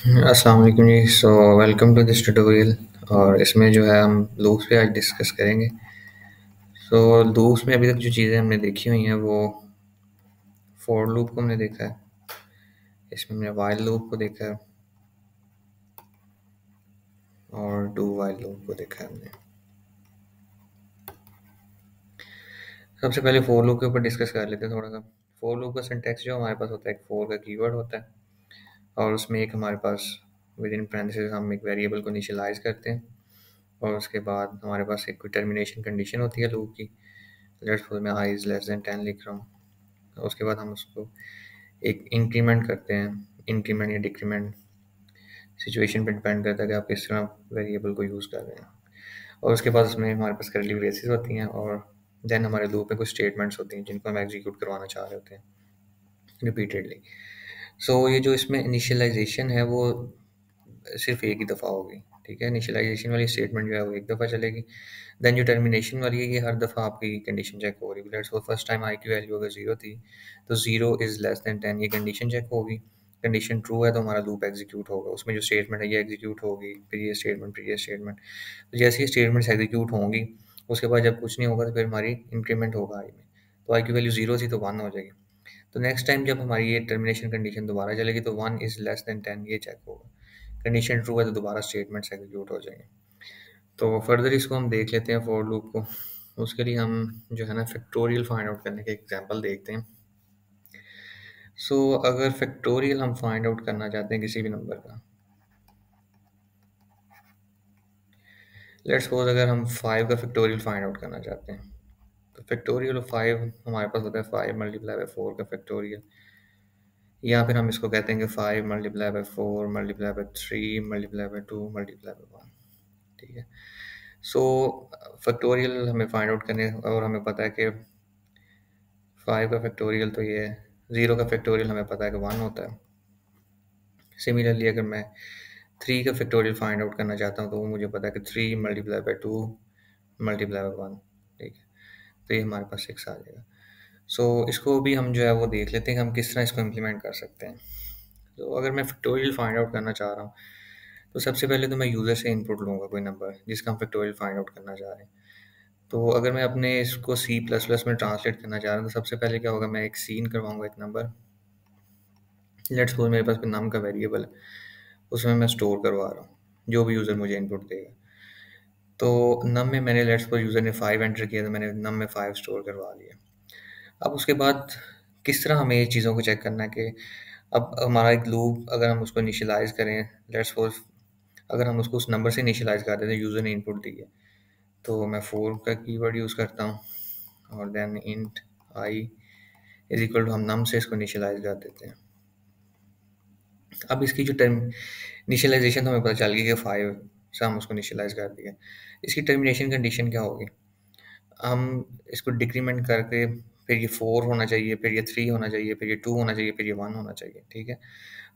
अस्सलाम वालेकुम जी। Welcome to this tutorial. और इसमें जो है हम लूप्स पे आज डिस्कस करेंगे। लूप्स में अभी तक जो चीज़ें हमने देखी हुई हैं वो फॉर लूप को हमने देखा है, इसमें हमने वाइल लूप को देखा है और डू वाइल लूप को देखा है हमने। सबसे पहले फॉर लूप के ऊपर डिस्कस कर लेते हैं थोड़ा सा। फॉर लूप का सिंटैक्स जो हमारे पास होता है, एक फॉर का कीवर्ड होता है और उसमें एक हमारे पास विद इन पैरेंथेसिस हम एक वेरिएबल को इनिशियलाइज करते हैं और उसके बाद हमारे पास एक टर्मिनेशन कंडीशन होती है लूप की। लेट्स सपोज मैं आई इज़ लेस देन 10 लिख रहा हूँ। उसके बाद हम उसको एक इंक्रीमेंट करते हैं। इंक्रीमेंट या डिक्रीमेंट सिचुएशन पे डिपेंड करता है कि आप किस तरह वेरिएबल को यूज़ कर रहे हैं। और उसके बाद उसमें हमारे पास कर्ली ब्रेसेस होती हैं और देन हमारे लूप में कुछ स्टेटमेंट्स होती हैं जिनको हम एग्जीक्यूट करवाना चाह रहे होते हैं रिपीटेडली। ये जो इसमें इनिशियलाइजेशन है वो सिर्फ एक ही दफ़ा होगी। ठीक है, इनिशियलाइजेशन वाली स्टेटमेंट जो है वो एक दफ़ा चलेगी। देन जो टर्मिनेशन वाली है ये हर दफ़ा आपकी कंडीशन चेक हो रही है। Let's suppose first time I की वैल्यू अगर 0 थी तो 0 इज़ लेस देन 10 ये कंडीशन चेक होगी। कंडीशन ट्रू है तो हमारा लूप एग्जीक्यूट होगा, उसमें जो स्टेटमेंट है ये एग्जीक्यूट होगी, फिर ये स्टेटमेंट। तो जैसे ही स्टेटमेंट्स एग्जीक्यूट होंगी उसके बाद जब कुछ नहीं होगा तो फिर हमारी इंक्रीमेंट होगा आई में। तो आई की वैल्यू 0 थी तो 1 हो जाएगी। तो नेक्स्ट टाइम जब हमारी ये टर्मिनेशन कंडीशन दोबारा चलेगी तो 1 इज़ लेस देन 10 ये चेक होगा। कंडीशन ट्रू है तो दोबारा स्टेटमेंट्स एग्जीक्यूट हो जाएंगे। तो फर्दर इसको हम देख लेते हैं फॉर लूप को। उसके लिए हम जो है ना फैक्टोरियल फाइंड आउट करने के एग्जांपल देखते हैं। अगर फैक्टोरियल हम फाइंड आउट करना चाहते हैं किसी भी नंबर का, लेट्स सपोज अगर हम 5 का फैक्टोरियल फाइंड आउट करना चाहते हैं तो फैक्टोरियल ऑफ 5 हमारे पास होता है 5 मल्टीप्लाई बाय 4 का फैक्टोरियल, या फिर हम इसको कहते हैं कि 5 multiply by 4 multiply by 3 multiply by 2 multiply by 1। ठीक है। सो फैक्टोरियल हमें फाइंड आउट करने और हमें पता है कि 5 का फैक्टोरियल तो ये है, 0 का फैक्टोरियल हमें पता है कि 1 होता है। सिमिलरली अगर मैं 3 का फैक्टोरियल फाइंड आउट करना चाहता हूँ तो वो मुझे पता है कि 3 मल्टीप्लाई बाय 2 मल्टीप्लाई बाय 1। ठीक है, तो ये हमारे पास 6 आ जाएगा। इसको भी हम जो है वो देख लेते हैं कि हम किस तरह इसको इम्प्लीमेंट कर सकते हैं। तो अगर मैं फैक्टोरियल फाइंड आउट करना चाह रहा हूँ तो सबसे पहले तो मैं यूज़र से इनपुट लूँगा कोई नंबर जिसका हम फैक्टोरियल फाइंड आउट करना चाह रहे हैं। तो अगर मैं अपने इसको सी प्लस प्लस में ट्रांसलेट करना चाह रहा हूँ तो सबसे पहले क्या होगा, मैं एक सीन करवाऊँगा एक नंबर। लेट्स सपोज मेरे पास कोई नाम का वेरिएबल है, उसमें मैं स्टोर करवा रहा हूँ जो भी यूज़र मुझे इनपुट देगा। तो नम में मैंने लेट्स सपोज यूज़र ने 5 एंटर किया तो मैंने नम में 5 स्टोर करवा लिया। अब उसके बाद किस तरह हमें ये चीज़ों को चेक करना है कि अब हमारा एक लूप अगर हम उसको इनिशियलाइज़ करें, लेट्स सपोज अगर हम उसको उस नंबर से इनिशियलाइज़ कर देते हैं यूज़र ने इनपुट दी है, तो मैं 4 का कीवर्ड यूज़ करता हूँ और then int I is equal to हम नम से इसको इनिशियलाइज़ कर देते हैं। अब इसकी जो टर्म इनिशियलाइज़ेशन तो हमें पता चल गई कि 5 से हम उसको इनिशियलाइज़ कर दिया। इसकी टर्मिनेशन कंडीशन क्या होगी? हम इसको डिक्रीमेंट करके फिर ये 4 होना चाहिए, फिर ये 3 होना चाहिए, फिर ये 2 होना चाहिए, फिर ये 1 होना चाहिए। ठीक है?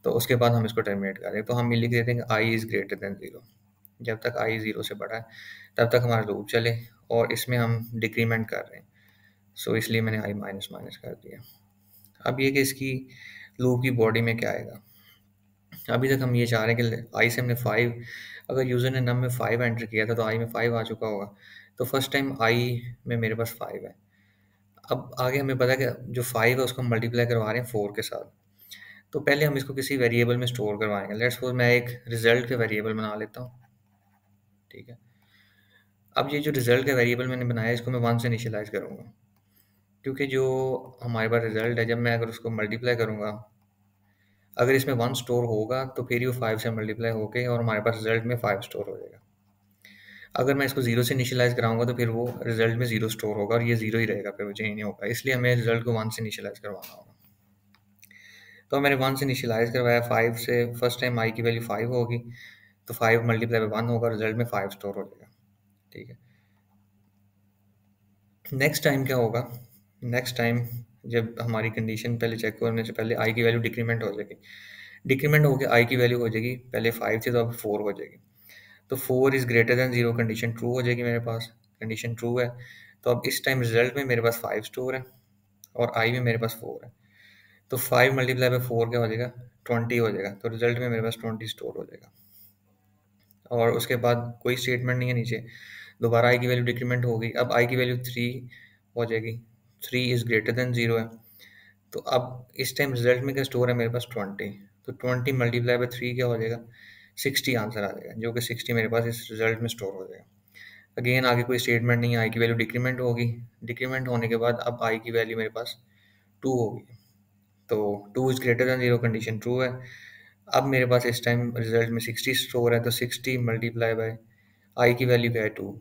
तो उसके बाद हम इसको टर्मिनेट कर रहे हैं। तो हम ये लिख देते हैं कि आई इज़ ग्रेटर देन 0। जब तक आई 0 से बड़ा है तब तक हमारा लूप चले और इसमें हम डिक्रीमेंट कर रहे हैं। इसलिए मैंने आई माइनस माइनस कर दिया। अब ये कि इसकी लूप की बॉडी में क्या आएगा? अभी तक हम ये चाह रहे हैं कि आई से हमने 5, अगर यूज़र ने नम में 5 एंटर किया था तो आई में 5 आ चुका होगा। तो फर्स्ट टाइम आई में मेरे पास 5 है। अब आगे हमें पता है कि जो 5 है उसको हम मल्टीप्लाई करवा रहे हैं 4 के साथ। तो पहले हम इसको किसी वेरिएबल में स्टोर करवाएंगे। लेट्स सपोज मैं एक रिजल्ट के वेरिएबल बना लेता हूँ। ठीक है। अब ये जो रिजल्ट का वेरिएबल मैंने बनाया इसको मैं 1 से इनिशियलाइज़ करूँगा, क्योंकि जो हमारे पास रिजल्ट है जब मैं अगर उसको मल्टीप्लाई करूँगा, अगर इसमें 1 स्टोर होगा तो फिर ये 5 से मल्टीप्लाई होके और हमारे पास रिजल्ट में 5 स्टोर हो जाएगा। अगर मैं इसको 0 से इनिशियलाइज़ कराऊँगा तो फिर वो रिजल्ट में 0 स्टोर होगा और ये 0 ही रहेगा, फिर वो चेंज नहीं होगा। इसलिए हमें रिजल्ट को 1 से इनिशियलाइज़ करवाना होगा। तो मैंने 1 से इनिशियलाइज़ करवाया 5 से, फर्स्ट टाइम आई की वैल्यू 5 होगी, तो 5 मल्टीप्लाई बाय 1 होगा, रिजल्ट में 5 स्टोर हो जाएगा। ठीक है। नेक्स्ट टाइम क्या होगा? नेक्स्ट टाइम जब हमारी कंडीशन पहले चेक करने से पहले आई की वैल्यू डिक्रीमेंट हो जाएगी। डिक्रीमेंट होके आई की वैल्यू हो जाएगी, पहले 5 थी तो अब 4 हो जाएगी। तो 4 is greater than 0 condition true हो जाएगी मेरे पास। कंडीशन ट्रू है तो अब इस टाइम रिजल्ट में मेरे पास 5 स्टोर है और आई में मेरे पास 4 है। तो 5 मल्टीप्लाई बाय 4 क्या हो जाएगा? 20 हो जाएगा, तो रिजल्ट में मेरे पास 20 स्टोर हो जाएगा। और उसके बाद कोई स्टेटमेंट नहीं है नीचे, दोबारा आई की वैल्यू डिक्रीमेंट हो गई, अब आई की वैल्यू 3 हो जाएगी, 3 इज़ ग्रेटर देन 0 है। तो अब इस टाइम रिजल्ट में क्या स्टोर है मेरे पास 20, तो 20 मल्टीप्लाई बाई 3 क्या हो जाएगा, 60 आंसर आ जाएगा, जो कि 60 मेरे पास इस रिजल्ट में स्टोर हो जाएगा। अगेन आगे कोई स्टेटमेंट नहीं है, आई की वैल्यू डिक्रीमेंट होगी, डिक्रीमेंट होने के बाद अब आई की वैल्यू मेरे पास 2 होगी, तो 2 is greater than 0 condition true है। अब मेरे पास इस टाइम रिजल्ट में 60 स्टोर है, तो 60 मल्टीप्लाई बाय आई की वैल्यू क्या है 2,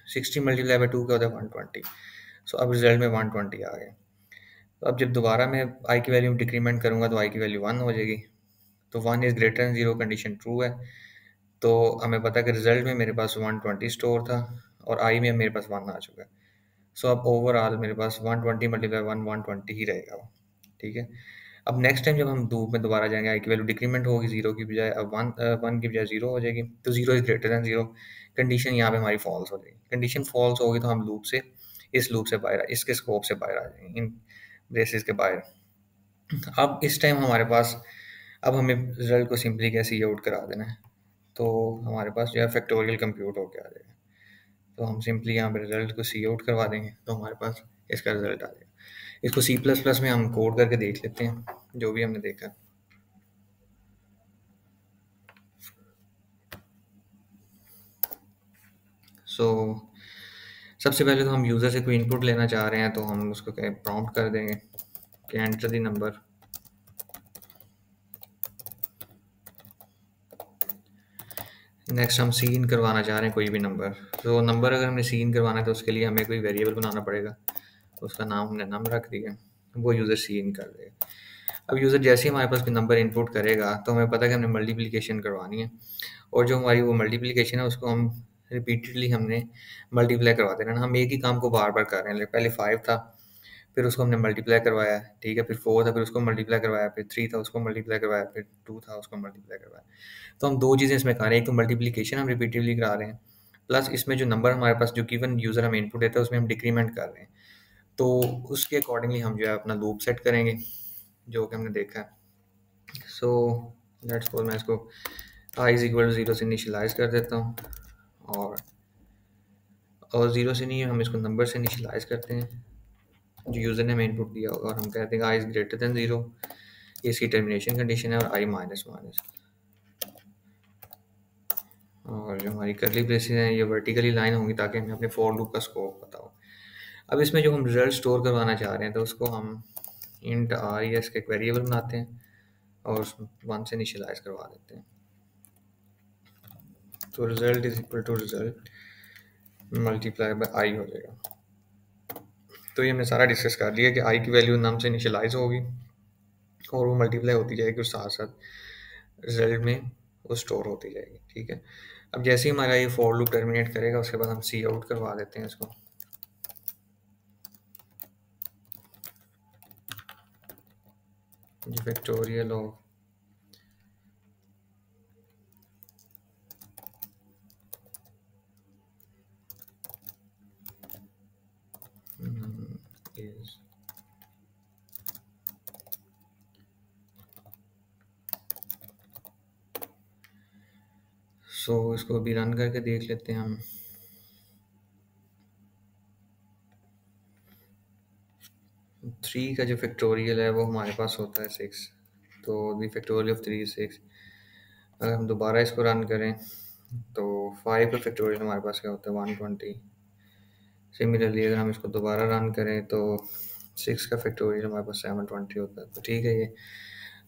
60 मल्टीप्लाई बाय 2 क्या होता है 120, सो अब रिजल्ट में 120 आ गया। तो अब जब दोबारा मैं आई की वैल्यू डिक्रीमेंट करूँगा तो आई की वैल्यू 1 हो जाएगी, तो 1 is greater than 0 condition true है, तो हमें पता है कि रिजल्ट में मेरे पास 120 स्टोर था और आई में मेरे पास 1 आ चुका है। सो अब ओवरऑल मेरे पास 120 मल्टीप्लाई 1 120 ही रहेगा वो, ठीक है। अब नेक्स्ट टाइम जब हम लूप में दोबारा जाएंगे, आई की वैल्यू डिक्रीमेंट होगी, 0 की बजाय अब 1 की बजाय 0 हो जाएगी, तो 0 इज़ ग्रेटर देन 0, कंडीशन यहाँ पे हमारी फॉल्स हो जाएगी। कंडीशन फॉल्स होगी तो हम लूप से, इस लूप से बाहर, इसके स्कोप से बाहर आ जाएंगे, इन ब्रेसेस के बाहर। अब इस टाइम हमारे पास, अब हमें रिजल्ट को सिंपली कैसे सी आउट करा देना है, तो हमारे पास जो है फैक्टोरियल कंप्यूट होके आ जाएगा, तो हम सिंपली यहाँ पे रिजल्ट को सी आउट करवा देंगे, तो हमारे पास इसका रिजल्ट आ जाएगा। इसको सी प्लस प्लस में हम कोड करके देख लेते हैं जो भी हमने देखा। सो सबसे पहले तो हम यूज़र से कोई इनपुट लेना चाह रहे हैं, तो हम उसको क्या प्रॉम्प्ट कर देंगे कि एंटर द नंबर। नेक्स्ट हम सीन करवाना चाह रहे हैं कोई भी नंबर, तो नंबर अगर हमने सीन करवाना है तो उसके लिए हमें कोई वेरिएबल बनाना पड़ेगा, उसका नाम हमने नम रख दिया, वो यूज़र सीन कर देगा। अब यूज़र जैसे ही हमारे पास कोई नंबर इनपुट करेगा तो हमें पता है कि हमने मल्टीप्लिकेशन करवानी है, और जो हमारी वो मल्टीप्लिकेशन है उसको हम रिपीटेडली हमने मल्टीप्लाई करवा देना है। हम एक ही काम को बार बार कर रहे हैं, पहले 5 था, फिर उसको हमने मल्टीप्लाई करवाया, ठीक है, फिर 4 था, फिर उसको मल्टीप्लाई करवाया, फिर 3 था, उसको मल्टीप्लाई करवाया, फिर 2 था, उसको मल्टीप्लाई करवाया। तो हम दो चीज़ें इसमें कर रहे हैं, एक तो मल्टीप्लिकेशन हम रिपीटेडली करा रहे हैं, प्लस इसमें जो नंबर हमारे पास जो गिवन यूज़र हमें इनपुट देता है उसमें हम डिक्रीमेंट कर रहे हैं, तो उसके अकॉर्डिंगली हम जो है अपना लूप सेट करेंगे जो कि हमने देखा है। सो लेट्स सपोज मैं इसको आई इज इक्वल टू 0 से इनिशियलाइज कर देता हूँ, और 0 से नहीं, हम इसको नंबर से इनिशियलाइज करते हैं जो यूज़र ने हमें इनपुट दिया होगा, और हम कहते हैं आई इज ग्रेटर देन 0, ये इसकी टर्मिनेशन कंडीशन है, और आई माइनस माइनस, और जो हमारी करली ब्रेसेस हैं ये वर्टिकली लाइन होंगी ताकि हमें अपने फॉर लूप का स्कोप पता हो। अब इसमें जो हम रिजल्ट स्टोर करवाना चाह रहे हैं तो उसको हम इंट आर या इसका एक वेरिएबल बनाते हैं और उसमें 1 से इनिशियलाइज करवा देते हैं, तो result is equal to result multiply by i हो जाएगा। तो ये हमने सारा डिस्कस कर लिया कि आई की वैल्यू नाम से इनिशियलाइज होगी और वो मल्टीप्लाई होती जाएगी और साथ साथ रिजल्ट में वो स्टोर होती जाएगी, ठीक है। अब जैसे ही हमारा ये फॉर लूप टर्मिनेट करेगा उसके बाद हम सी आउट करवा देते हैं इसको, फैक्टोरियल ऑफ is सो इसको अभी रन करके देख लेते हैं हम। थ्री का जो फैक्टोरियल है वो हमारे पास होता है 6, तो दी फैक्टोरियल ऑफ 3 is 6। अगर हम दोबारा इसको रन करें तो 5 का फैक्टोरियल हमारे पास क्या होता है 120। सिमिलरली अगर हम इसको दोबारा रन करें तो 6 का फैक्टोरियल हमारे पास 720 होता है, तो ठीक है, ये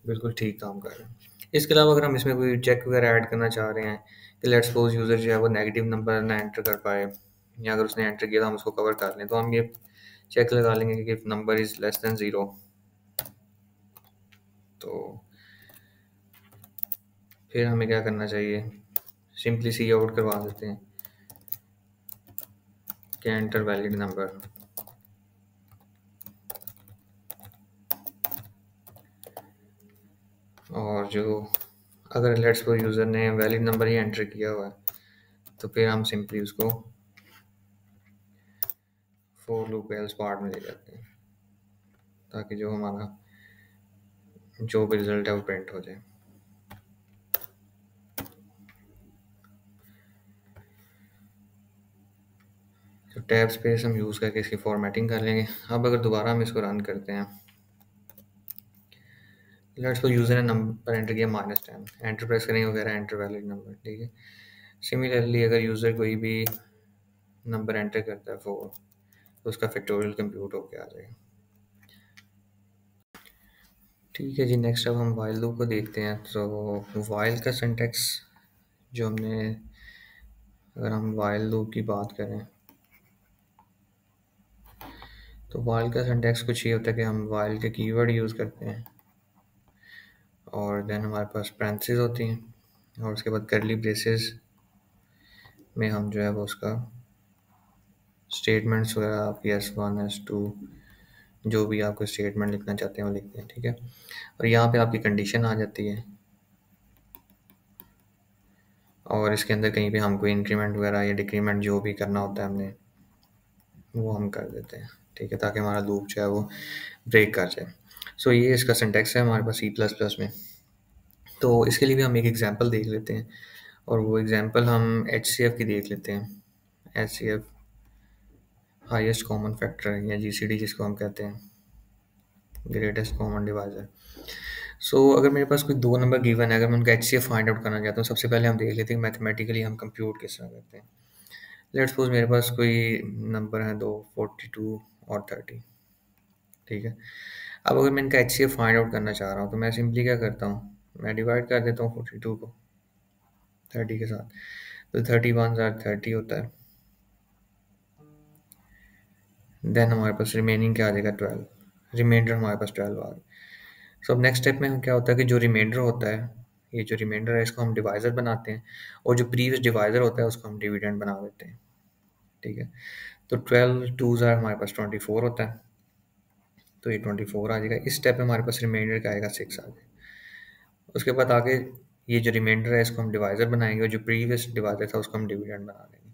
बिल्कुल ठीक काम कर रहे हैं। इसके अलावा अगर हम इसमें कोई चेक वगैरह ऐड करना चाह रहे हैं कि लेट्स सपोज यूज़र जो है वो नेगेटिव नंबर ना एंटर कर पाए, या अगर उसने एंटर किया तो हम उसको कवर कर लें, तो हम ये चेक लगा लेंगे कि नंबर इज़ लेस देन 0, तो फिर हमें क्या करना चाहिए, सिंपली सी आउट करवा देते हैं कि एंटर वैलिड नंबर, और जो अगर लेट्स सपोज यूज़र ने वैलिड नंबर ही एंटर किया हुआ है तो फिर हम सिंपली उसको फॉर लूप एल्स पार्ट में ले जाते हैं ताकि जो हमारा जो भी रिजल्ट है वो प्रिंट हो जाए। तो टैब स्पेस हम यूज़ करके इसकी फॉर्मेटिंग कर लेंगे। अब अगर दोबारा हम इसको रन करते हैं, लेट्स सपोज यूज़र ने नंबर एंटर किया -10, एंटर प्रेस करेंगे वगैरह, एंटर वैलिड नंबर, ठीक है। सिमिलरली अगर यूज़र कोई भी नंबर एंटर करता है 4, तो उसका फैक्टोरियल कंप्यूट होके आ जाएगा। ठीक है जी, नेक्स्ट अब हम वाइल लूप को देखते हैं। तो वाइल का सिंटैक्स जो हमने, अगर हम वाइल लूप की बात करें तो वाइल का सिंटैक्स कुछ ये होता है कि हम वाइल के कीवर्ड यूज़ करते हैं और देन हमारे पास पैरेंथेसिस होती हैं और उसके बाद कर्ली ब्रेसेस में हम जो है वो उसका स्टेटमेंट्स वगैरह आप S1 S2 जो भी आपको स्टेटमेंट लिखना चाहते हैं वो लिखते हैं, ठीक है। और यहाँ पे आपकी कंडीशन आ जाती है और इसके अंदर कहीं पे हमको इंक्रीमेंट वगैरह या डिक्रीमेंट जो भी करना होता है हमने वो हम कर देते हैं, ठीक है, ताकि हमारा लूप जो है वो ब्रेक कर जाए। सो ये इसका सिंटैक्स है हमारे पास C++ में। तो इसके लिए भी हम एक एग्जांपल देख लेते हैं और वो एग्जांपल हम HCF की देख लेते हैं। HCF हाईएस्ट कॉमन फैक्टर या GCD जिसको हम कहते हैं, ग्रेटेस्ट कॉमन डिवाइजर। सो अगर मेरे पास कोई दो नंबर गिवन है, अगर मैं उनका HCF फाइंड आउट करना चाहता हूँ, सबसे पहले हम देख लेते हैं मैथमेटिकली हम कंप्यूट किस तरह करते हैं। लेट्स सपोज मेरे पास कोई नंबर है दो, 42 और 30, ठीक है। अब अगर मैं इनका HCF फाइंड आउट करना चाह रहा हूँ तो मैं सिंपली क्या करता हूँ, मैं डिवाइड कर देता हूँ 42 को 30 के साथ। तो 31 30 होता है, देन हमारे पास रिमेनिंग क्या आ जाएगा 12, रिमाइंडर हमारे पास 12 आ गया। सो अब नेक्स्ट स्टेप में हम क्या होता है कि जो रिमाइंडर होता है, ये जो रिमाइंडर है इसको हम डिवाइज़र बनाते हैं और जो प्रीवियस डिवाइज़र होता है उसको हम डिविडेंड बना देते हैं, ठीक है। तो 12 2s आर हमारे पास 24 होता है, तो ये 24 आ जाएगा। इस स्टेप में हमारे पास रिमाइंडर का आएगा 6 आ जाएगा। उसके बाद आगे ये जो रिमाइंडर है इसको हम डिवाइज़र बनाएंगे और जो प्रीवियस डिवाइज़र था उसको हम डिविडेंड बना देंगे।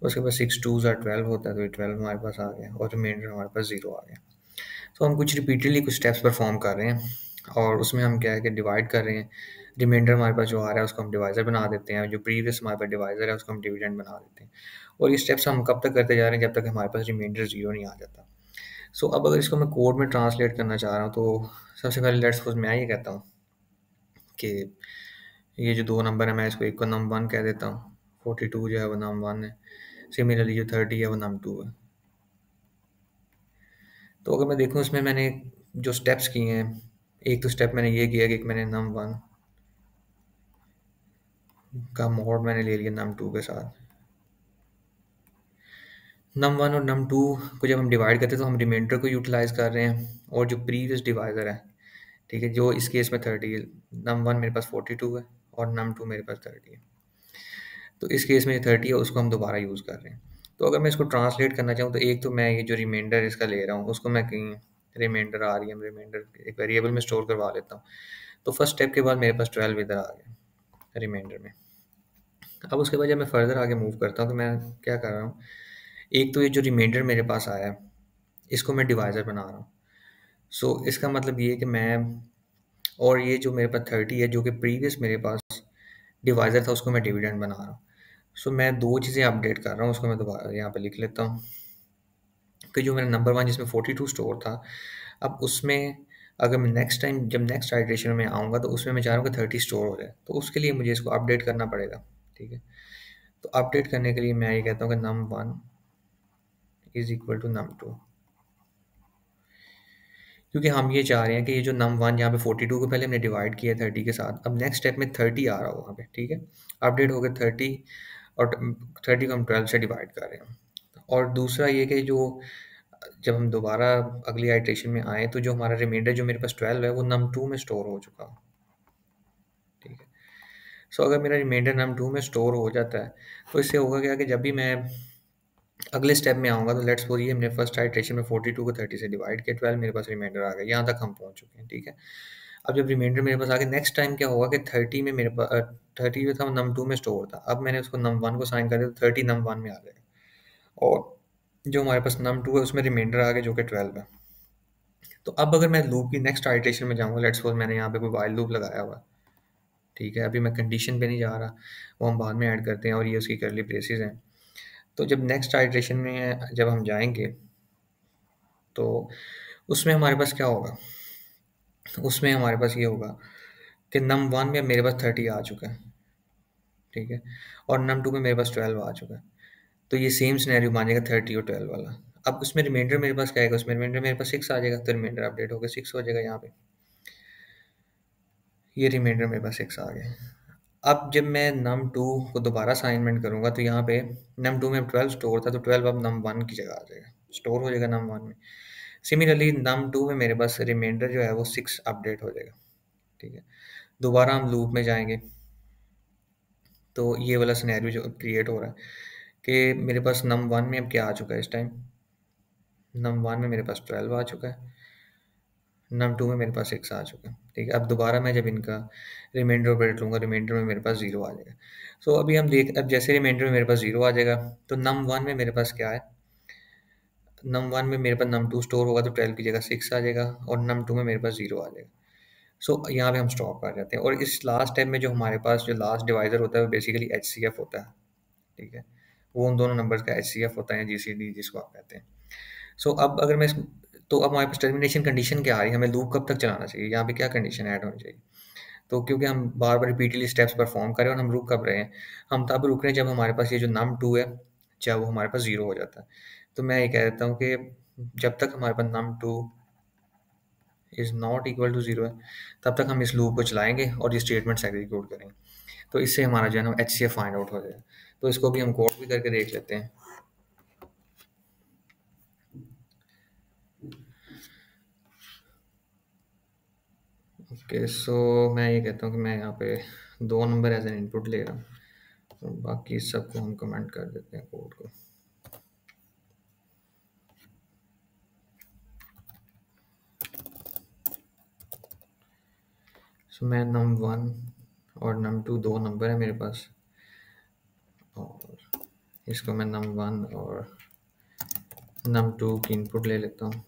उसके बाद 6 2s आर 12 होता है, तो ये 12 हमारे पास आ गया और रिमाइंडर हमारे पास 0 आ गया। तो हम कुछ रिपीटेडली कुछ स्टेप्स परफॉर्म कर रहे हैं और उसमें हम क्या है कि डिवाइड कर रहे हैं। रिमाइंडर हमारे पास जो आ रहा है उसको हम डिवाइज़र बना देते हैं, जो प्रीवियस हमारे पास डिवाइज़र है उसको हम डिविडेंड बना देते हैं। और ये स्टेप्स हम कब तक करते जा रहे हैं, जब तक हमारे पास रिमाइंडर 0 नहीं आ जाता। सो अब अगर इसको मैं कोड में ट्रांसलेट करना चाह रहा हूँ तो सबसे पहले लेट्स सपोज मैं ये कहता हूँ कि ये जो दो नंबर है मैं इसको एक को num1 कह देता हूँ, 42 जो है वो num1 है, सिमिलरली जो 30 है वो num2 है। तो अगर मैं देखूँ इसमें मैंने जो स्टेप्स किए हैं, एक तो स्टेप मैंने ये किया कि एक मैंने num1 का मोड मैंने ले लिया num2 के साथ। num1 और num2 को जब हम डिवाइड करते हैं तो हम रिमाइंडर को यूटिलाइज कर रहे हैं और जो प्रीवियस डिवाइजर है, ठीक है, जो इस केस में 30 है, num1 मेरे पास 42 है और num2 मेरे पास 30 है। तो इस केस में 30 है उसको हम दोबारा यूज़ कर रहे हैं। तो अगर मैं इसको ट्रांसलेट करना चाहूँ तो एक तो मैं ये जो रिमाइंडर इसका ले रहा हूँ उसको मैं कहीं रिमाइंडर रिमाइंडर एक वेरिएबल में स्टोर करवा लेता हूँ। तो फर्स्ट स्टेप के बाद मेरे पास 12 इधर आ गया रिमाइंडर में। अब उसके बाद जब मैं फर्दर आगे मूव करता हूँ तो मैं क्या कर रहा हूँ, एक तो ये जो रिमाइंडर मेरे पास आया है इसको मैं डिवाइज़र बना रहा हूँ। सो इसका मतलब ये है कि मैं, और ये जो मेरे पास 30 है जो कि प्रीवियस मेरे पास डिवाइज़र था उसको मैं डिविडेंड बना रहा हूँ। सो मैं दो चीज़ें अपडेट कर रहा हूँ, उसको मैं दोबारा यहाँ पे लिख लेता हूँ कि जो मेरा नंबर 1 जिसमें 42 स्टोर था, अब उसमें अगर मैं नेक्स्ट टाइम जब नेक्स्ट आइटरेशन में आऊँगा तो उसमें मैं चाह रहा हूँ कि 30 स्टोर हो जाए। तो उसके लिए मुझे इसको अपडेट करना पड़ेगा, ठीक है। तो अपडेट करने के लिए मैं ये कहता हूँ कि num1 is equal to num2, क्योंकि हम ये चाह रहे हैं कि ये जो num1 यहाँ पे 42 को पहले हमने डिवाइड किया 30 के साथ, अब नेक्स्ट स्टेप में 30 आ रहा हो वहाँ पे, ठीक है। अपडेट हो गया 30 और 30 को हम 12 से डिवाइड कर रहे हैं। और दूसरा ये कि जो जब हम दोबारा अगली आइटरेशन में आए तो जो हमारा रिमाइंडर जो मेरे पास 12 है वो num2 में स्टोर हो चुका हो, ठीक है। सो अगर मेरा रिमाइंडर num2 में स्टोर हो जाता है तो इससे होगा क्या कि जब भी मैं अगले स्टेप में आऊँगा तो लेट्स सपोज ये हमने फर्स्ट आइटरेशन में 42 को 30 से डिवाइड किया, 12 मेरे पास रिमाइंडर आ गया, यहाँ तक हम पहुँच चुके हैं, ठीक है। अब जब रिमाइंडर मेरे पास आ गया, नेक्स्ट टाइम क्या होगा कि 30 में मेरे पास 30 जो था वो num2 में स्टोर था, अब मैंने उसको num1 को साइन कर दिया तो 30 num1 में आ जाएगा और जो हमारे पास num2 है उसमें रिमाइंडर आ गया जो कि 12 है। तो अब अगर मैं लूप की नेक्स्ट आइटरेशन में जाऊँगा, लेट्स सपोज़ मैंने यहाँ पे कोई व्हाइल लूप लगाया हुआ है, ठीक है? अभी मैं कंडीशन पे नहीं जा रहा, वो हम बाद में ऐड करते हैं और ये उसकी कर्ली ब्रेसेस हैं। तो जब नेक्स्ट आइटरेशन में जब हम जाएँगे, तो उसमें हमारे पास क्या होगा? उसमें हमारे पास ये होगा कि num1 में मेरे पास 30 आ चुका है, ठीक है? और num2 में मेरे पास 12 आ चुका है। तो ये सेम सिनेरियो मानेगा 30 और 12 वाला। अब उसमें रिमाइंडर मेरे पास क्या आएगा? उसमें रिमाइंडर मेरे पास 6 आ जाएगा, तो रिमाइंडर अपडेट होकर 6 हो जाएगा यहाँ पे। ये रिमाइंडर मेरे पास 6 आ गया। अब जब मैं num2 को दोबारा असाइनमेंट करूँगा, तो यहाँ पे num2 में 12 स्टोर था, तो 12 अब num1 की जगह आ जाएगा, स्टोर हो जाएगा num1 में। सिमिलरली num2 में मेरे पास रिमाइंडर जो है वो 6 अपडेट हो जाएगा, ठीक है? दोबारा हम लूप में जाएँगे, तो ये वाला सिनेरियो जो क्रिएट हो रहा है कि मेरे पास num1 में अब क्या आ चुका है इस टाइम? num1 में मेरे पास 12 आ चुका है, num2 में मेरे पास 6 आ चुका है, ठीक है? अब दोबारा मैं जब इनका रिमाइंडर ऑपरेटर लूँगा, रिमाइंडर में मेरे पास 0 आ जाएगा। सो अभी अब जैसे रिमाइंडर में मेरे पास 0 आ जाएगा, तो num1 में मेरे पास क्या है? num1 में मेरे पास num2 स्टोर होगा, तो 12 की जगह 6 आ जाएगा और num2 में मेरे पास 0 आ जाएगा। सो यहाँ पे हम स्टॉप कर जाते हैं और इस लास्ट स्टेप में जो हमारे पास जो लास्ट डिवाइज़र होता है, वो बेसिकली एचसीएफ होता है, ठीक है? वो उन दोनों नंबर्स का एचसीएफ होता है, जीसीडी जिसको आप कहते हैं। सो अब अगर मैं तो अब हमारे पास टर्मिनेशन कंडीशन क्या आ रही है? हमें लूप कब तक चलाना चाहिए? यहाँ पे क्या कंडीशन ऐड होनी चाहिए? तो क्योंकि हम बार बार रिपीटली स्टेप्स परफॉर्म कर रहे हैं और हम रुक कब रहे हैं? हम तब रुक रहे हैं जब हमारे पास ये जो num2 है, चाहे वो हमारे पास 0 हो जाता है। तो मैं ये कह देता हूँ कि जब तक हमारे पास num2 is not equal to 0 है, तब तक हम इस लूप को चलाएँगे और ये स्टेटमेंट्स एग्जीक्यूट करेंगे। तो इससे हमारा जो है ना एचसीएफ फाइंड आउट हो जाएगा। तो इसको भी हम कोड भी करके देख लेते हैं। ओके, सो मैं ये कहता हूँ कि मैं यहाँ पे 2 नंबर एज़ एन इनपुट ले रहा हूँ और बाकी सबको हम कमेंट कर देते हैं कोड को। सो मैं num1 और num2 2 नंबर है मेरे पास और इसको मैं num1 और num2 की इनपुट ले लेता हूँ।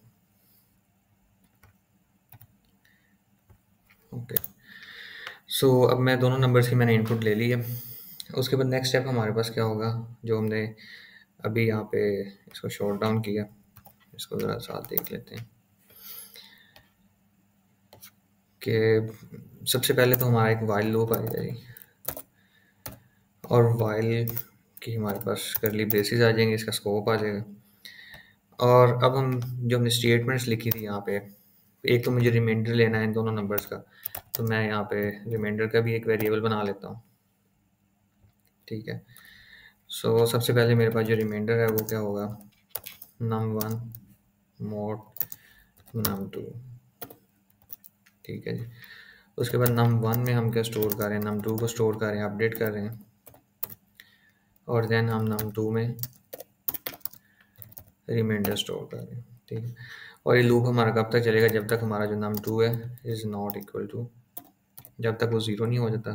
ओके, सो अब मैं दोनों नंबर्स की मैंने इनपुट ले ली है। उसके बाद नेक्स्ट स्टेप हमारे पास क्या होगा, जो हमने अभी यहाँ पे इसको शॉर्ट डाउन किया, इसको ज़रा साथ देख लेते हैं कि सबसे पहले तो हमारा एक वाइल लूप आएगा जी, और वाइल की हमारे पास कर्ली ब्रेसेस आ जाएंगे, इसका स्कोप आ जाएगा। और अब हम जो हमने स्टेटमेंट्स लिखी थी यहाँ पे, एक तो मुझे रिमाइंडर लेना है इन दोनों नंबर्स का, तो मैं यहाँ पे रिमाइंडर का भी एक वेरिएबल बना लेता हूँ, ठीक है? सो सबसे पहले मेरे पास जो रिमाइंडर है वो क्या होगा, num1 mod num2, ठीक है जी। उसके बाद num1 में हम क्या स्टोर कर रहे हैं, num2 को स्टोर कर रहे हैं, अपडेट कर रहे हैं, और देन हम num2 में रिमाइंडर स्टोर कर रहे हैं, ठीक है? और ये लूप हमारा कब तक चलेगा? जब तक हमारा जो num2 है इज़ नॉट इक्वल टू, जब तक वो 0 नहीं हो जाता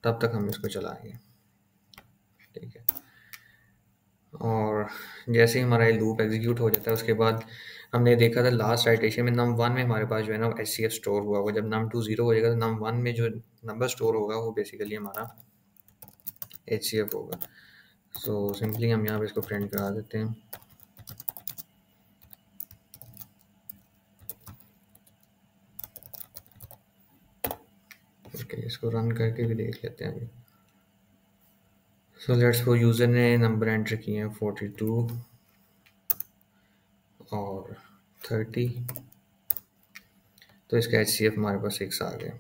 तब तक हम इसको चलाएंगे, ठीक है? और जैसे ही हमारा ये लूप एग्जीक्यूट हो जाता है, उसके बाद हमने देखा था लास्ट आइटरेशन में num1 में हमारे पास जो है ना एचसीएफ स्टोर हुआ होगा। जब num2 0 हो जाएगा तो num1 में जो नंबर स्टोर होगा वो बेसिकली हमारा एचसीएफ होगा। सो सिंपली हम यहाँ पे इसको प्रिंट करा देते हैं। ओके, इसको रन करके भी देख लेते हैं अभी। सो लेट्स वो यूज़र ने नंबर एंटर किए हैं 42 और 30, तो इसका एचसीएफ हमारे पास 6 आ गया,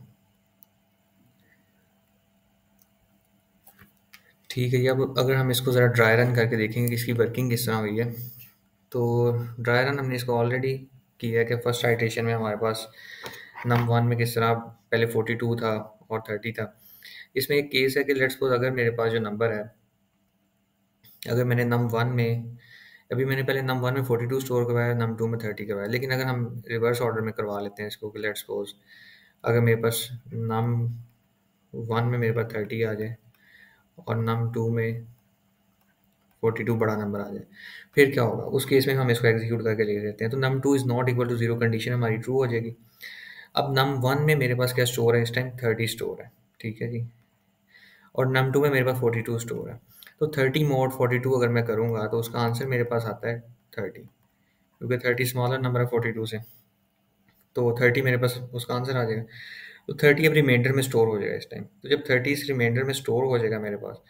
ठीक है। ये अब अगर हम इसको ज़रा ड्राई रन करके देखेंगे कि इसकी वर्किंग किस तरह हुई है, तो ड्राई रन हमने इसको ऑलरेडी किया है कि फर्स्ट आइटरेशन में हमारे पास num1 में किस तरह पहले 42 था और 30 था। इसमें एक केस है कि लेट्स सपोज अगर मेरे पास जो नंबर है, अगर मैंने num1 में, अभी मैंने पहले num1 में 42 स्टोर करवाया, num2 में 30 करवाया, लेकिन अगर हम रिवर्स ऑर्डर में करवा लेते हैं इसको कि लेट्स सपोज अगर मेरे पास num1 में मेरे पास 30 आ जाए और num2 में 42 बड़ा नंबर आ जाए, फिर क्या होगा? उस केस में हम इसको एग्जीक्यूट करके लिख देते हैं। तो num2 is not equal to 0 condition हमारी ट्रू हो जाएगी। अब num1 में मेरे पास क्या स्टोर है इस टाइम? 30 स्टोर है, ठीक है जी। और num2 में मेरे पास 42 स्टोर है। तो 30 mod 42 अगर मैं करूँगा तो उसका आंसर मेरे पास आता है 30, क्योंकि 30 स्मॉलर नंबर है 42 से, तो 30 मेरे पास उसका आंसर आ जाएगा। तो 30 अब रिमाइंडर में स्टोर हो जाएगा इस टाइम। तो जब 30 इस रिमाइंडर में स्टोर हो जाएगा मेरे पास,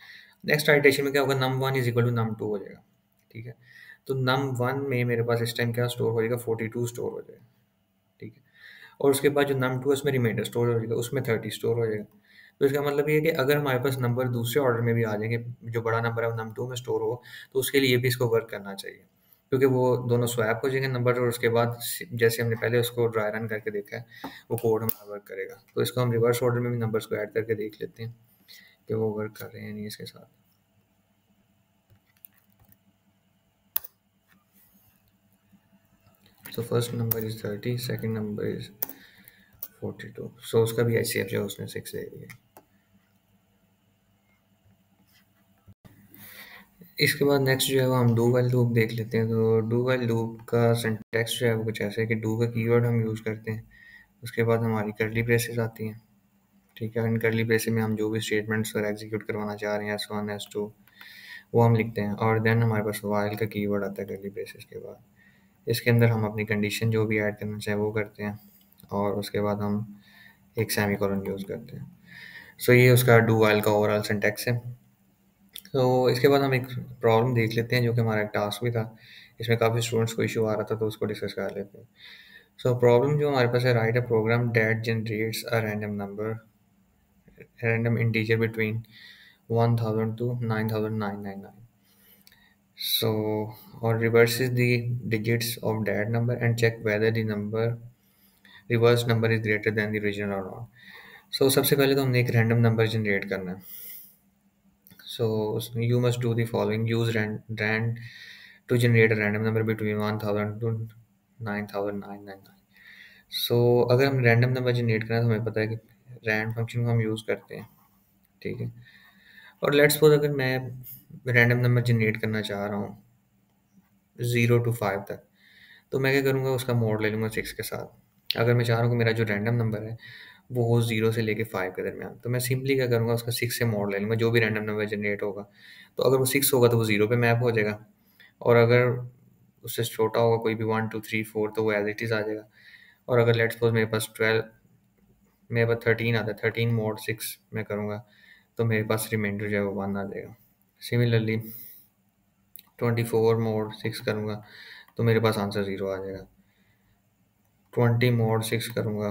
नेक्स्ट आइटरेशन में क्या होगा? num1 is equal to num2 हो जाएगा, ठीक है। तो num1 में मेरे पास इस टाइम क्या स्टोर हो जाएगा? 42 स्टोर हो जाएगा, ठीक है। और उसके बाद जो num2 है उसमें रिमाइंडर स्टोर हो जाएगा, उसमें 30 स्टोर हो जाएगा। तो इसका मतलब ये है कि अगर हमारे पास नंबर दूसरे ऑर्डर में भी आ जाएंगे, जो बड़ा नंबर है वो num2 में स्टोर हो, तो उसके लिए भी इसको वर्क करना चाहिए, क्योंकि वो दोनों स्वैप हो जाएंगे नंबर, और उसके बाद जैसे हमने पहले उसको ड्राई रन करके देखा है, वो कोड हमारा वर्क करेगा। तो इसको हम रिवर्स ऑर्डर में भी नंबर्स को ऐड करके देख लेते हैं कि वो वर्क कर रहे हैं नहीं इसके साथ। So first number is 30, second number is 42. So उसका भी ICF जो है उसने 6 दे दिया। इसके बाद नेक्स्ट जो है वो हम डू वाइल लूप देख लेते हैं। तो डू वाइल लूप का सिंटैक्स जो है वो कुछ ऐसा है कि डू का कीवर्ड हम यूज़ करते हैं, उसके बाद हमारी करली ब्रेसेस आती हैं, ठीक है। इन करली ब्रेसेस में हम जो भी स्टेटमेंट्स और एग्जीक्यूट करवाना चाह रहे हैं S1 S2 वो हम लिखते हैं, और देन हमारे पास वाइल का कीवर्ड आता है करली ब्रेसेस के बाद। इसके अंदर हम अपनी कंडीशन जो भी ऐड करना चाहें वो करते हैं, और उसके बाद हम एक सेमीकोलन यूज़ करते हैं। सो ये उसका डू वाइल का ओवरऑल सिंटैक्स है। तो इसके बाद हम एक प्रॉब्लम देख लेते हैं जो कि हमारा एक टास्क भी था, इसमें काफ़ी स्टूडेंट्स को इशू आ रहा था, तो उसको डिस्कस कर लेते हैं। सो प्रॉब्लम जो हमारे पास है, write a program that generates a random number, random integer between 1000 to 9999, so or reverses the digits of that number and check whether the number reverse number is greater than the original or not. So सबसे पहले तो हमने एक random number generate करना है। So you must do the following: use rand to generate a random number between 1000 to 9999. So अगर हम random number generate करना है तो हमें पता है कि रैंड फंक्शन को हम यूज़ करते हैं, ठीक है। और लेट्स सपोज अगर मैं रैंडम नंबर जनरेट करना चाह रहा हूँ 0 to 5 तक, तो मैं क्या करूँगा? उसका मोड ले लूँगा 6 के साथ। अगर मैं चाह रहा हूँ कि मेरा जो रैंडम नंबर है वो हो 0 से लेके 5 के दरमियान, तो मैं सिंपली क्या करूँगा? उसका 6 से मोड ले लूँगा, जो भी रैंडम नंबर जनरेट होगा। तो अगर वो 6 होगा तो वो 0 पे मैप हो जाएगा, और अगर उससे छोटा होगा कोई भी 1 2 3 4 तो वो एज इट इज़ आ जाएगा। और अगर लेट्स सपोज मेरे पास 13 आता है, 13 मोड 6 मैं करूँगा, तो मेरे पास रिमाइंडर जो है वो 1 आ जाएगा। सिमिलरली 24 मोड 6 करूँगा तो मेरे पास आंसर 0 आ जाएगा। 20 मोड 6 करूँगा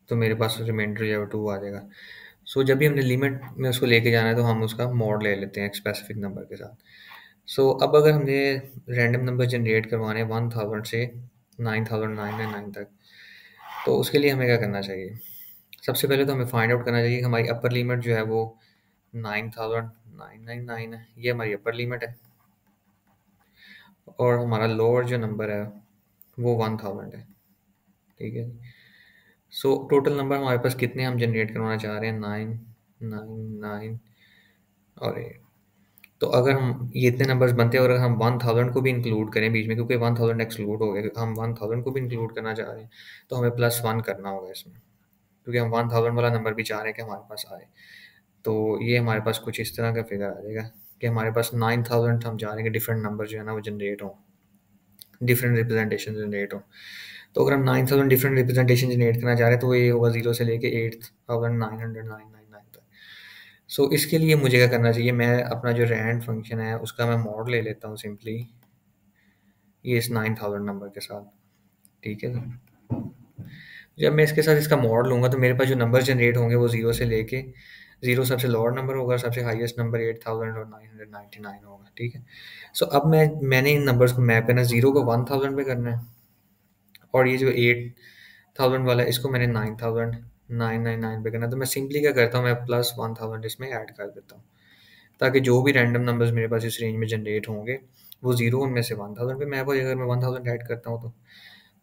तो मेरे पास रिमाइंडर जो है वो 2 आ जाएगा। सो जब भी हमने लिमिट में उसको लेके जाना है तो हम उसका मोड ले लेते हैं एक स्पेसिफिक नंबर के साथ। सो अब अगर हमने रैंडम नंबर जनरेट करवाने हैं 1000 से 9999 तक, तो उसके लिए हमें क्या करना चाहिए? सबसे पहले तो हमें फाइंड आउट करना चाहिए कि हमारी अपर लिमिट जो है वो 9999 है, ये हमारी अपर लिमिट है, और हमारा लोअर जो नंबर है वो 1000 है, ठीक है। सो टोटल नंबर हमारे पास कितने हम जनरेट करवाना चाह रहे हैं? 9 9 9 और 8। तो अगर हम ये इतने नंबर्स बनते हैं और अगर हम 1000 को भी इंक्लूड करें बीच में, क्योंकि 1000 एक्सक्लूड हो गया, हम 1000 को भी इंक्लूड करना चाह रहे हैं, तो हमें +1 करना होगा इसमें, क्योंकि हम 1000 वाला नंबर भी चाह रहे हैं कि हमारे पास आए। तो ये हमारे पास कुछ इस तरह का फिगर आ जाएगा कि हमारे पास 9000 हम चाह रहे हैं कि डिफरेंट नंबर जो है ना वो जनरेट हों, डिफरेंट रिप्रेजेंटेशन जनरेट हों। तो अगर हम 9000 डिफरेंट रिप्रेजेंटेशन जनरेट करना चाह रहे हैं तो ये होगा 0 से लेके 8999 तक। सो इसके लिए मुझे क्या करना चाहिए? मैं अपना जो रैंड फंक्शन है उसका मैं मॉड ले लेता हूँ सिंपली, ये इस 9000 नंबर के साथ, ठीक है। जब मैं इसके साथ इसका मॉड लूँगा तो मेरे पास जो नंबर जनरेट होंगे वो 0 से लेके 0 सबसे लोअर नंबर होगा, सबसे हाईएस्ट नंबर 8999 होगा, ठीक है। सो अब मैंने इन नंबर्स को मैप करना है, 0 को 1000 पे करना है, और ये जो 8000 वाला है इसको मैंने 9999 पे करना है। तो मैं सिंपली क्या करता हूँ? मैं +1000 इसमें ऐड कर देता हूँ, ताकि जो भी रैंडम नंबर्स मेरे पास इस रेंज में जनरेट होंगे वो 0 उनमें से 1000 पे मैप हो जाएगा, अगर मैं 1000 ऐड करता हूँ तो।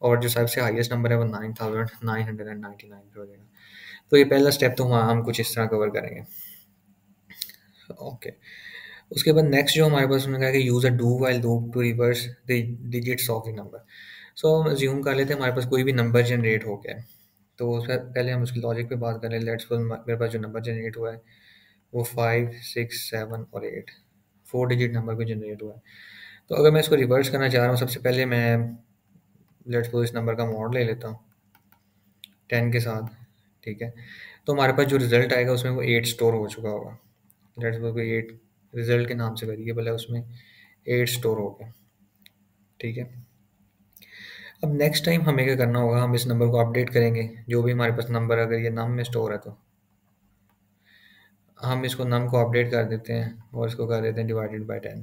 और जो सबसे हाईएस्ट नंबर है वो 9999 पे हो जाएगा। तो ये पहला स्टेप तो हम कुछ इस तरह कवर करेंगे, ओके। उसके बाद नेक्स्ट जो हमारे पास उन्होंने कहा कि use a do while loop to reverse the digits of the number. So हम अज्यूम कर लेते हैं हमारे पास कोई भी नंबर जनरेट हो गया है। तो उससे पहले हम उसकी लॉजिक पे बात करें। लेट्स सपोज मेरे पास जो नंबर जनरेट हुआ है वो 5, 6, 7 और 8, 4 डिजिट नंबर को जनरेट हुआ है। तो अगर मैं इसको रिवर्स करना चाह रहा हूँ, सबसे पहले मैं लेट्स सपोज इस नंबर का मॉड ले लेता हूँ 10 के साथ, ठीक है। तो हमारे पास जो रिजल्ट आएगा उसमें वो 8 स्टोर हो चुका होगा। लेट्स सपोज कोई 8 रिजल्ट के नाम से वेरिएबल है, उसमें 8 स्टोर हो गया, ठीक है। अब नेक्स्ट टाइम हमें क्या करना होगा, हम इस नंबर को अपडेट करेंगे। जो भी हमारे पास नंबर, अगर ये नम में स्टोर है तो हम इसको नम को अपडेट कर देते हैं और इसको कर देते हैं डिवाइडेड बाय 10।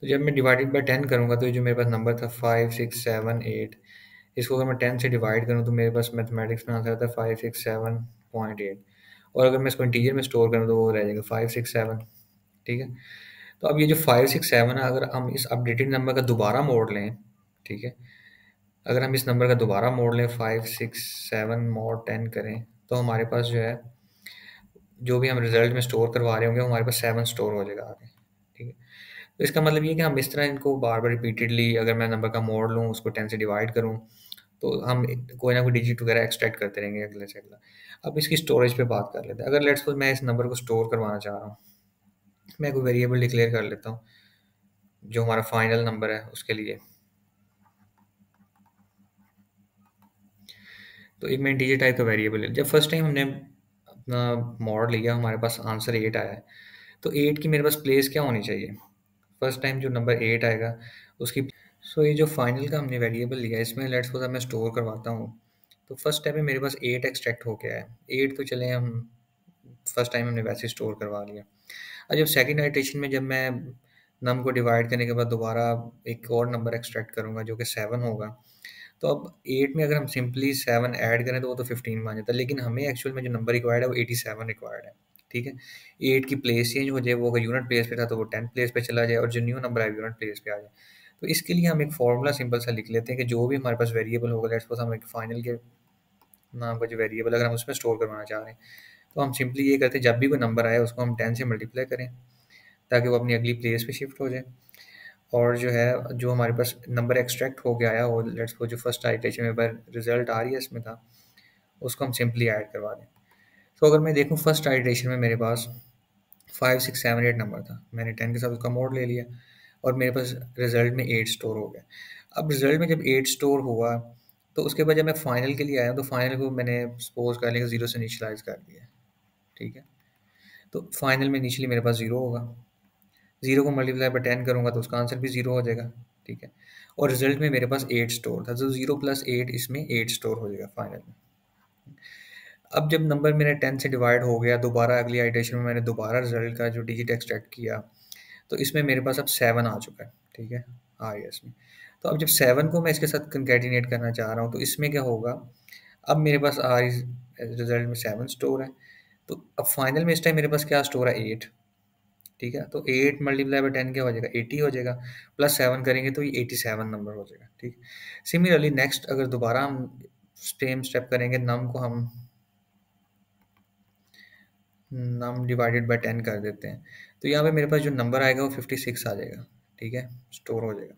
तो जब मैं डिवाइडेड बाय 10 करूँगा तो ये जो मेरे पास नंबर था 5, 6, 7, 8, इसको अगर मैं 10 से डिवाइड करूँ तो मेरे पास मैथमेटिक्स में आंसर आता है 567.8। और अगर मैं इसको इंटीजर में स्टोर करूँ तो वो रह जाएगा 567, ठीक है। तो अब ये जो 567 है, अगर हम इस अपडेटेड नंबर का दोबारा मोड़ लें, ठीक है, अगर हम इस नंबर का दोबारा मोड़ लें 567 मोड 10 करें, तो हमारे पास जो है, जो भी हम रिजल्ट में स्टोर करवा रहे होंगे वो हमारे पास 7 स्टोर हो जाएगा आगे, ठीक है। तो इसका मतलब ये है कि हम इस तरह इनको बार बार रिपीटेडली, अगर मैं नंबर का मोड़ लूँ, उसको 10 से डिवाइड करूँ, तो हम कोई ना कोई डिजिट वगैरह एक्सट्रैक्ट करते रहेंगे अगले से अगला। अब इसकी स्टोरेज पे बात कर लेते हैं। अगर लेट्स सपोज मैं इस नंबर को स्टोर करवाना चाह रहा हूँ, मैं कोई वेरिएबल डिक्लेयर कर लेता हूँ जो हमारा फाइनल नंबर है उसके लिए। तो एक मैं इंटीजर टाइप का वेरिएबल है। जब फर्स्ट टाइम हमने अपना मॉड लिया, हमारे पास आंसर 8 आया है। तो 8 की मेरे पास प्लेस क्या होनी चाहिए? फर्स्ट टाइम जो नंबर 8 आएगा उसकी, सो ये जो फाइनल का हमने वेरिएबल लिया है, इसमें लेट्स सपोज मैं स्टोर करवाता हूँ। तो फर्स्ट स्टेप में मेरे पास 8 एक्सट्रैक्ट हो गया है। 8 तो चले हम फर्स्ट टाइम हमने वैसे स्टोर करवा लिया। और जब सेकंड आइटरेशन में, जब मैं नम को डिवाइड करने के बाद दोबारा एक और नंबर एक्सट्रैक्ट करूँगा जो कि 7 होगा। तो अब 8 में अगर हम सिंपली 7 ऐड करें तो वो तो 15 बन जाता है, लेकिन हमें एक्चुअल में जो नंबर रिक्वायर्ड है वो 87 रिक्वायर्ड है, ठीक है। 8 की प्लेस चेंज हो जाए, वो अगर यूनिट प्लेस पे था तो वो 10 प्लेस पे चला जाए, और जो न्यू नंबर है यूनिट प्लेस पे आ जाए। तो इसके लिए हम एक फॉर्मूला सिंपल सा लिख लेते हैं कि जो भी हमारे पास वेरिएबल होगा, लेट्स सपोज हम एक फाइनल के नाम का जो वेरिएबल अगर हम उसमें स्टोर करवाना चाह रहे हैं, तो हम सिंपली ये करते हैं, जब भी कोई नंबर आए उसको हम 10 से मल्टीप्लाई करें ताकि वो अपनी अगली प्लेस पे शिफ्ट हो जाए। और जो है, जो हमारे पास नंबर एक्सट्रैक्ट हो गया है, और लेट्स सपोज जो फर्स्ट आइटरेशन में रिजल्ट आ रही है इसमें था, उसको हम सिंपली ऐड करवा दें। तो अगर मैं देखूँ फर्स्ट आइटरेशन में मेरे पास 5, 6, 7, 8 नंबर था, मैंने 10 के साथ उसका मोड ले लिया और मेरे पास रिजल्ट में 8 स्टोर हो गया। अब रिजल्ट में जब 8 स्टोर हुआ, तो उसके बाद जब मैं फाइनल के लिए आया तो फाइनल को मैंने सपोज कर लिया 0 से इनिशियलाइज कर दिया, ठीक है। तो फाइनल में इनिशियली मेरे पास 0 होगा, 0 को मल्टीप्लाई बाय 10 करूँगा तो उसका आंसर भी 0 हो जाएगा, ठीक है। और रिजल्ट में मेरे पास 8 स्टोर था, तो 0 प्लस 8 इसमें 8 स्टोर हो जाएगा फाइनल में। अब जब नंबर मेरा 10 से डिवाइड हो गया, दोबारा अगली आइटरेशन में मैंने दोबारा रिजल्ट का जो डिजिट एक्सट्रैक्ट किया, तो इसमें मेरे पास अब 7 आ चुका है, ठीक है, आ गया इसमें। तो अब जब 7 को मैं इसके साथ कंकैटिनेट करना चाह रहा हूँ, तो इसमें क्या होगा, अब मेरे पास रिजल्ट में 7 स्टोर है। तो अब फाइनल में इस टाइम मेरे पास क्या स्टोर है, 8, ठीक है। तो 8 मल्टीप्लाई बाय 10 क्या हो जाएगा, 80 हो जाएगा। प्लस 7 करेंगे तो ये 87 नंबर हो जाएगा, ठीक। सिमिलरली नेक्स्ट अगर दोबारा हम सेम स्टेप करेंगे, नम डिवाइडेड बाय 10 कर देते हैं, तो यहाँ पे मेरे पास जो नंबर आएगा वो 56 आ जाएगा, ठीक है, स्टोर हो जाएगा।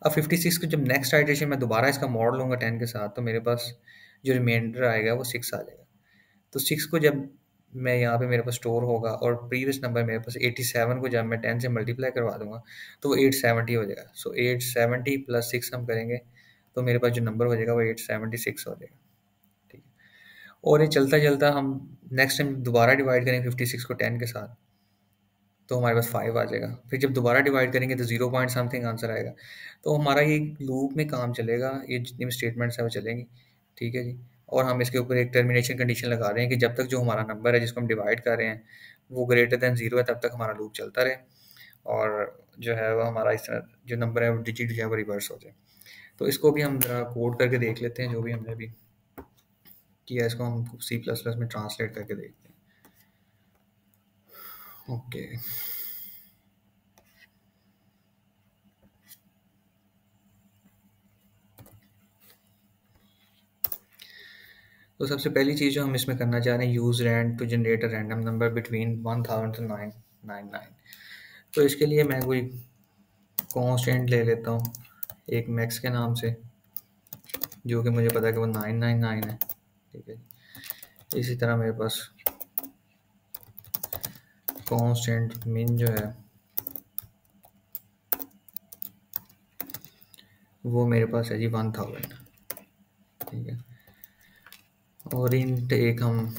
अब 56 को जब नेक्स्ट आइटरेशन में दोबारा इसका मॉड लूँगा 10 के साथ, तो मेरे पास जो रिमाइंडर आएगा वो 6 आ जाएगा। तो 6 को जब मैं यहाँ पे मेरे पास स्टोर होगा, और प्रीवियस नंबर मेरे पास 87 को जब मैं 10 से मल्टीप्लाई करवा दूँगा तो वो 870 हो जाएगा। सो 870 प्लस 6 हम करेंगे तो मेरे पास जो नंबर हो जाएगा वो 876 हो जाएगा, ठीक है। और ये चलता-चलता हम नेक्स्ट टाइम दोबारा डिवाइड करेंगे 56 को 10 के साथ, तो हमारे पास 5 आ जाएगा। फिर जब दोबारा डिवाइड करेंगे तो 0 पॉइंट समथिंग आंसर आएगा। तो हमारा ये लूप में काम चलेगा, ये जितनी भी स्टेटमेंट्स हैं वो चलेंगी, ठीक है जी। और हम इसके ऊपर एक टर्मिनेशन कंडीशन लगा रहे हैं कि जब तक जो हमारा नंबर है जिसको हम डिवाइड कर रहे हैं वो ग्रेटर दैन 0 है, तब तक हमारा लूप चलता रहे, और जो है वो हमारा इस तरह जो नंबर है वो डिजिट जो है वो रिवर्स हो जाए। तो इसको भी हम ज़रा कोड करके देख लेते हैं, जो भी हमने अभी किया इसको हम C++ में ट्रांसलेट करके देखते हैं। ओके, तो सबसे पहली चीज़ जो हम इसमें करना चाह रहे हैं, use rand to generate a random number between 1000 to 9 99। तो इसके लिए मैं कोई कांस्टेंट ले लेता हूँ एक मैक्स के नाम से, जो कि मुझे पता है कि वो 999 है। ठीक है, इसी तरह मेरे पास कांस्टेंट मिन जो है वो मेरे पास है जी 1000। ठीक है, और इंट एक हम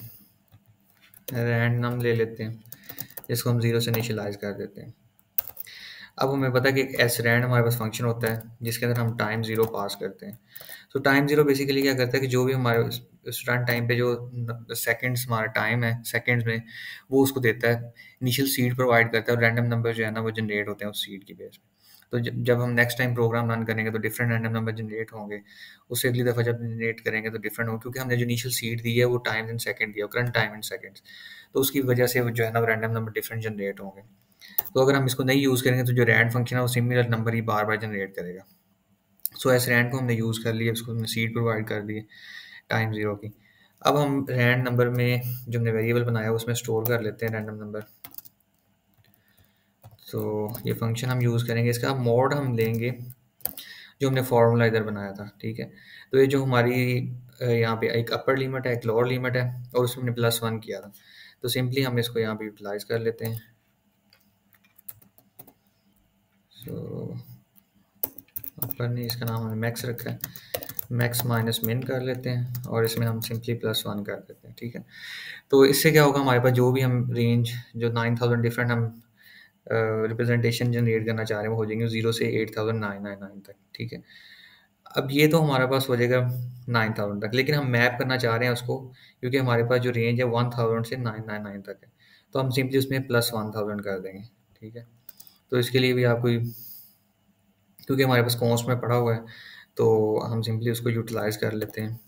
रैंडम ले लेते हैं, जिसको हम 0 से इनिशियलाइज कर देते हैं। अब हमें पता है कि एक एस रैंड हमारे पास फंक्शन होता है जिसके अंदर हम टाइम 0 पास करते हैं। तो टाइम 0 बेसिकली क्या करता है कि जो भी हमारे उस रन टाइम पे जो सेकंड्स हमारा टाइम है सेकंड्स में, वो उसको देता है, इनिशियल सीड प्रोवाइड करता है, और रैंडम नंबर जो है ना वो जनरेट होते हैं उस सीड की बेस पे। तो जब हम नेक्स्ट टाइम प्रोग्राम रन करेंगे तो डिफरेंट रैंडम नंबर जनरेट होंगे, उससे अगली दफ़ा जब जनरेट करेंगे तो डिफरेंट होंगे, क्योंकि हमने जो इनिशियल सीड दी है वो टाइम इन सेकंड दिया, करंट टाइम इन सेकंड्स, तो उसकी वजह से जो है ना रैंडम नंबर डिफरेंट जनरेट होंगे। तो अगर हम इसको नहीं यूज़ करेंगे तो जो रैंड फंक्शन है वो सिमिलर नंबर ही बार बार जनरेट करेगा। सो एस रैंड को हमने यूज़ कर लिया, उसको हमने सीड प्रोवाइड कर दी टाइम 0 की। अब हम रैंड नंबर में जो हमने वेरिएबल बनाया है उसमें स्टोर कर लेते हैं रैंडम नंबर। तो ये फंक्शन हम यूज़ करेंगे, इसका मोड हम लेंगे जो हमने फार्मूला इधर बनाया था। ठीक है, तो ये जो हमारी यहाँ पे एक अपर लिमिट है एक लोअर लिमिट है, और उसमें हमने +1 किया था, तो सिंपली हम इसको यहाँ पे यूटिलाइज कर लेते हैं। सो अपर ने इसका नाम हमने मैक्स रखा है, मैक्स माइनस मिन कर लेते हैं, और इसमें हम सिंपली +1 कर देते हैं। ठीक है, तो इससे क्या होगा, हमारे पास जो भी हम रेंज जो 9000 डिफरेंट हम रिप्रेजेंटेशन जनरेट करना चाह रहे हैं वो हो जाएंगे 0 से 8999 तक। ठीक है, अब ये तो हमारे पास हो जाएगा 9000 तक, लेकिन हम मैप करना चाह रहे हैं उसको, क्योंकि हमारे पास जो रेंज है 1000 से 999 तक है, तो हम सिंपली उसमें +1000 कर देंगे। ठीक है, तो इसके लिए भी आपको, क्योंकि हमारे पास कॉन्स्ट में पड़ा हुआ है, तो हम सिंपली उसको यूटिलाइज कर लेते हैं,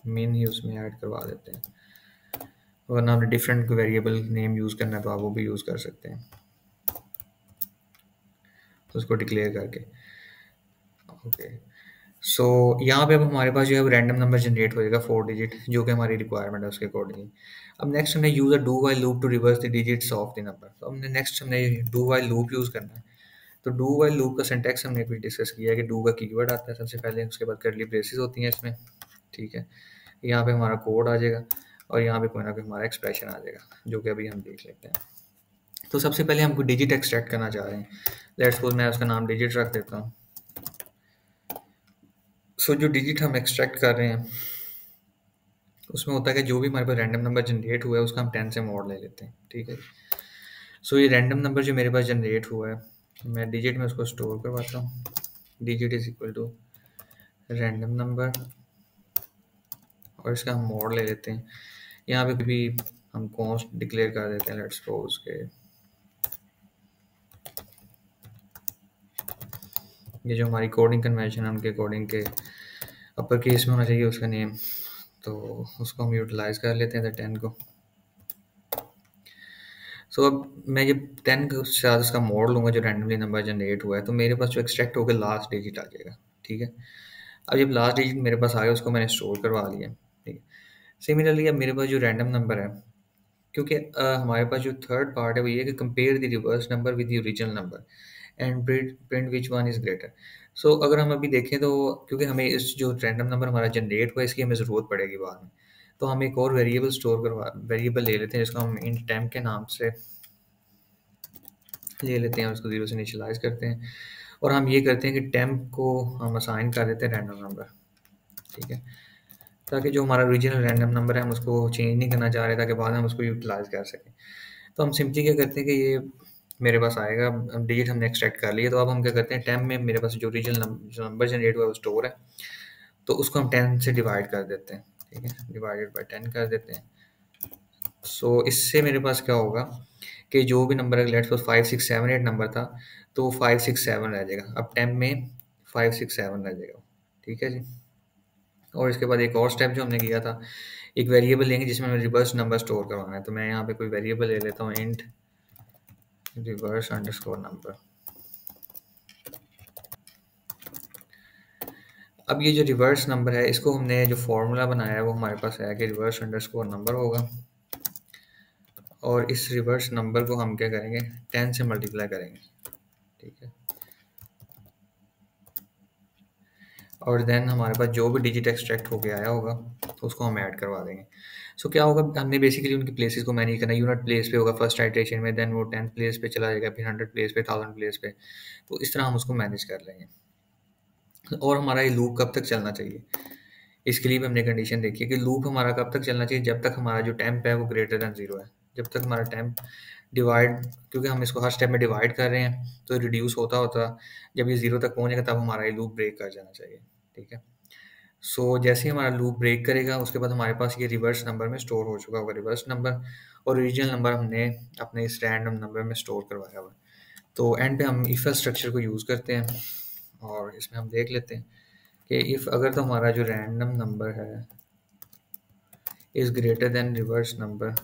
मेन ही उसमें ऐड करवा देते हैं, वरना हमने डिफरेंट वेरिएबल नेम यूज़ करना है तो आप वो भी यूज़ कर सकते हैं, तो उसको डिक्लेयर करके। ओके, सो यहाँ पे अब हमारे पास जो है रैंडम नंबर जनरेट हो जाएगा 4 डिजिट, जो कि हमारी रिक्वायरमेंट है उसके अकॉर्डिंगली। अब नेक्स्ट हमने use a do while loop to reverse the digits of the number, तो हमने डू वाइल लूप यूज़ करना है। तो डू वाइल लूप का सिंटैक्स हमने भी डिस्कस किया है कि डू का कीवर्ड आता है सबसे पहले, उसके बाद कर्ली ब्रेसेस होती हैं इसमें। ठीक है, यहाँ पे हमारा कोड आ जाएगा, और यहाँ पे कोई ना कोई हमारा एक्सप्रेशन आ जाएगा, जो कि अभी हम देख लेते हैं। तो सबसे पहले हमको डिजिट एक्सट्रैक्ट करना चाह रहे हैं, लेट्स सपोज मैं उसका नाम डिजिट रख देता हूँ। सो जो डिजिट हम एक्सट्रैक्ट कर रहे हैं उसमें होता है कि जो भी हमारे पास रैंडम नंबर जनरेट हुआ है उसका हम 10 से मोड ले लेते हैं। ठीक है, सो ये रैंडम नंबर जो मेरे पास जनरेट हुआ है मैं डिजिट में उसको स्टोर करवाता हूँ, digit is equal to random number, और इसका हम मोड ले लेते हैं। यहाँ पे भी हम कॉन्स्ट डिक्लेयर कर देते हैं, लेट्स सपोज के ये जो हमारी कोडिंग कन्वेंशन है उनके अकॉर्डिंग के अपर केस में होना चाहिए उसका नेम, तो उसको हम यूटिलाइज कर लेते हैं 10 को। सो अब मैं जब 10 के साथ उसका मोड लूँगा जो रैंडमली नंबर जनरेट हुआ है, तो मेरे पास जो एक्सट्रैक्ट होकर लास्ट डिजिट आ जाएगा। ठीक है, अब जब लास्ट डिजिट मेरे पास आ गया उसको मैंने स्टोर करवा लिया। ठीक है, सिमिलरली अब मेरे पास जो रैंडम नंबर है, क्योंकि हमारे पास जो थर्ड पार्ट है वो ये है कि compare the reverse number with the original number and print which one is greater. So अगर हम अभी देखें तो क्योंकि हमें इस जो रैंडम नंबर हमारा जनरेट हुआ है इसकी हमें ज़रूरत पड़ेगी बाद में, तो हम एक और वेरिएबल ले लेते हैं जिसको हम int temp के नाम से ले लेते हैं, उसको 0 से इनिशियलाइज़ करते हैं, और हम ये करते हैं कि टेम्प को हम असाइन कर देते हैं रैंडम नंबर। ठीक है, ताकि जो हमारा ओरिजिनल रैंडम नंबर है हम उसको चेंज नहीं करना चाह रहे, ताकि बाद में हम उसको यूटिलाइज़ कर सकें। तो हम सिंपली क्या करते हैं कि ये मेरे पास आएगा, अब डिजिट हमने एक्सट्रैक्ट कर लिया, तो अब हम क्या करते हैं टेम्प में मेरे पास जो ओरिजिनल जो नंबर जनरेट हुआ है वो स्टोर है, तो उसको हम 10 से डिवाइड कर देते हैं। ठीक है, डिवाइडेड बाई 10 कर देते हैं। सो इससे मेरे पास क्या होगा कि जो भी नंबर लेट्स सपोज 5 6 7 8 नंबर था, तो 5 6 7 रह जाएगा, अब 10 में 5 6 7 रह जाएगा। ठीक है जी, और इसके बाद एक और स्टेप जो हमने किया था, एक वेरिएबल लेंगे जिसमें हमें रिवर्स नंबर स्टोर करवाना है, तो मैं यहाँ पे कोई वेरिएबल ले लेता हूँ इंट रिवर्स अंडरस्कोर नंबर। अब ये जो रिवर्स नंबर है इसको हमने जो फॉर्मूला बनाया है वो हमारे पास है कि रिवर्स अंडरस्कोर नंबर होगा, और इस रिवर्स नंबर को हम क्या करेंगे, 10 से मल्टीप्लाई करेंगे, ठीक है। और देन हमारे पास जो भी डिजिट एक्सट्रैक्ट होके आया होगा उसको हम ऐड करवा देंगे। सो क्या होगा, हमने बेसिकली उनकी प्लेसेस को मैनेज करना, यूनिट प्लेस पे होगा फर्स्ट आइट्रेशन में, देन वो 10 प्लेस पे चला जाएगा, फिर 100 प्लेस पे, 1000 प्लेस पे। तो इस तरह हम उसको मैनेज कर लेंगे। और हमारा ये लूप कब तक चलना चाहिए, इसके लिए भी हमने कंडीशन देखी है कि लूप हमारा कब तक चलना चाहिए, जब तक हमारा जो टेम्प है वो ग्रेटर देन 0 है। जब तक हमारा टेम्प डिवाइड, क्योंकि हम इसको हर स्टेप में डिवाइड कर रहे हैं तो रिड्यूस होता होता जब ये 0 तक पहुंचेगा तब हमारा ये लूप ब्रेक कर जाना चाहिए, ठीक है। सो जैसे ही हमारा लूप ब्रेक करेगा उसके बाद हमारे पास ये रिवर्स नंबर में स्टोर हो चुका होगा रिवर्स नंबर, और ओरिजिनल नंबर हमने अपने इस रैंडम नंबर में स्टोर करवाया हुआ है। तो एंड पे हम इफ स्ट्रक्चर को यूज़ करते हैं और इसमें हम देख लेते हैं कि इफ़ अगर तो हमारा जो रैंडम नंबर है is greater than reverse number,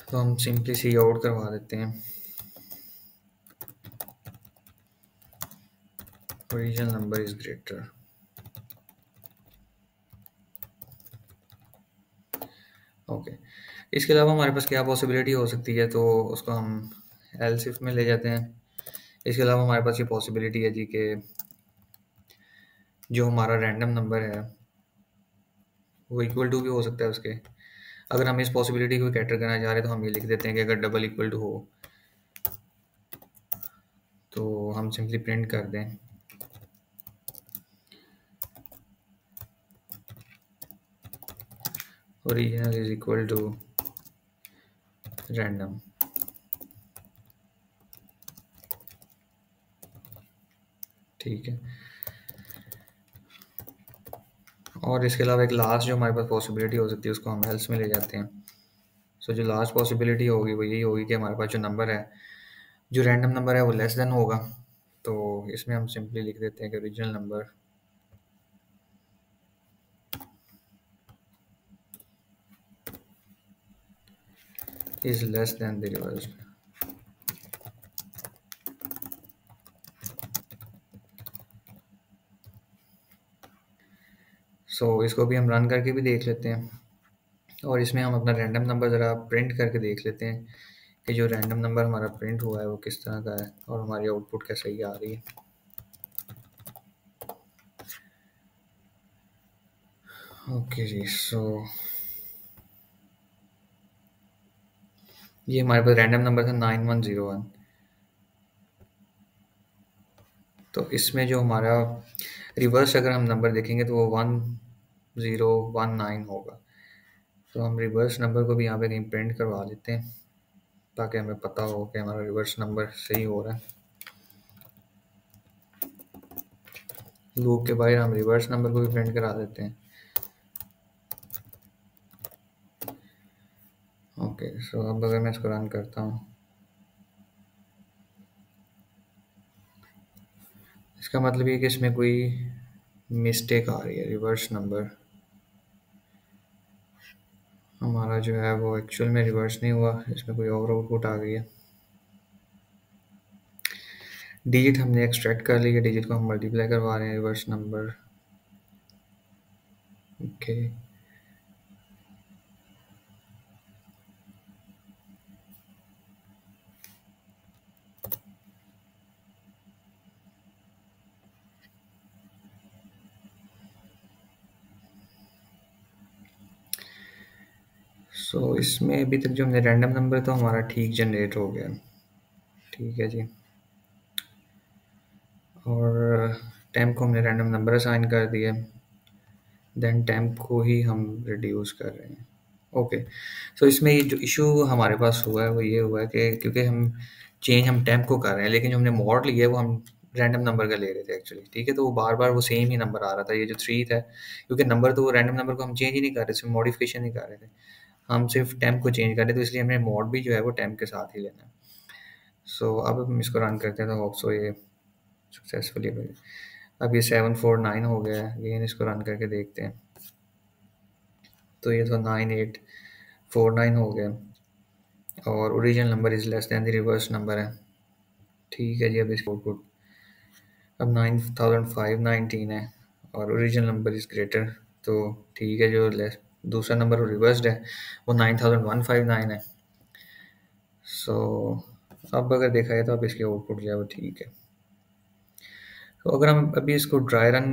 तो हम सिंपली सी आउट करवा देते हैं original number is greater. Okay, इसके अलावा हमारे पास क्या पॉसिबिलिटी हो सकती है, तो उसको हम एल्स इफ में ले जाते हैं। इसके अलावा हमारे पास ये पॉसिबिलिटी है जी कि जो हमारा रैंडम नंबर है वो इक्वल टू भी हो सकता है उसके। अगर हम इस पॉसिबिलिटी को कैटर करना चाह रहे हैं तो हम ये लिख देते हैं कि अगर डबल इक्वल टू हो तो हम सिंपली प्रिंट कर दें original is equal to random, ठीक है। और इसके अलावा एक लास्ट जो हमारे पास पॉसिबिलिटी हो सकती है उसको हम एल्स में ले जाते हैं। सो जो लास्ट पॉसिबिलिटी होगी वो यही होगी कि हमारे पास जो नंबर है, जो रैंडम नंबर है वो लेस देन होगा। तो इसमें हम सिंपली लिख देते हैं कि original number is less than the reverse. So इसको भी हम रन करके भी देख लेते हैं और इसमें हम अपना रैंडम नंबर ज़रा प्रिंट करके देख लेते हैं कि जो रैंडम नंबर हमारा प्रिंट हुआ है वो किस तरह का है और हमारी आउटपुट कैसे ही आ रही है। ओके जी, सो ये हमारे पास रैंडम नंबर था 9101। तो इसमें जो हमारा रिवर्स अगर हम नंबर देखेंगे तो वो 1019 होगा। तो हम रिवर्स नंबर को भी यहाँ पे कहीं प्रिंट करवा लेते हैं ताकि हमें पता हो कि हमारा रिवर्स नंबर सही हो रहा है। लूप के बाहर हम रिवर्स नंबर को भी प्रिंट करा देते हैं। ओके, सो अब अगर मैं इसको रन करता हूँ, इसका मतलब ये कि इसमें कोई मिस्टेक आ रही है। रिवर्स नंबर हमारा जो है वो एक्चुअल में रिवर्स नहीं हुआ, इसमें कोई और आउटपुट आ गई है। डिजिट हमने एक्सट्रैक्ट कर ली है, डिजिट को हम मल्टीप्लाई करवा रहे हैं रिवर्स नंबर। ओके, सो इसमें अभी तक जो हमने रैंडम नंबर तो हमारा ठीक जनरेट हो गया, ठीक है जी। और टेम्प को हमने रैंडम नंबर असाइन कर दिया, देन टेम्प को ही हम रिड्यूस कर रहे हैं। ओके, सो इसमें ये जो इशू हमारे पास हुआ है वो ये हुआ है कि क्योंकि हम टेम्प को कर रहे हैं लेकिन जो हमने मॉड लिया है वो हम रैंडम नंबर का ले रहे थे एक्चुअली, ठीक है। तो वो बार बार वो सेम ही नंबर आ रहा था, ये जो 3 था, क्योंकि नंबर तो वो रैंडम नंबर को हम चेंज ही नहीं कर रहे थे, मॉडिफिकेशन नहीं कर रहे थे, हम सिर्फ टेम्प को चेंज कर रहे थे। तो इसलिए हमने मॉड भी जो है वो टेम्प के साथ ही लेना है। सो अब हम इसको रन करते हैं तो होप सो ये सक्सेसफुली बने। अब ये 749 हो गया है, अगेन इसको रन करके देखते हैं तो ये तो 9849 हो गया और original number is less than the reverse number है, ठीक है जी। अब इसका आउटपुट अब 9519 है और ओरिजिनल नंबर इज़ ग्रेटर, तो ठीक है, जो लेस दूसरा नंबर वो रिवर्स्ड है, वो 9159 है। सो अब अगर देखा जाए तो अब इसकी आउटपुट जो है वो ठीक है। तो अगर हम अभी इसको ड्राई रन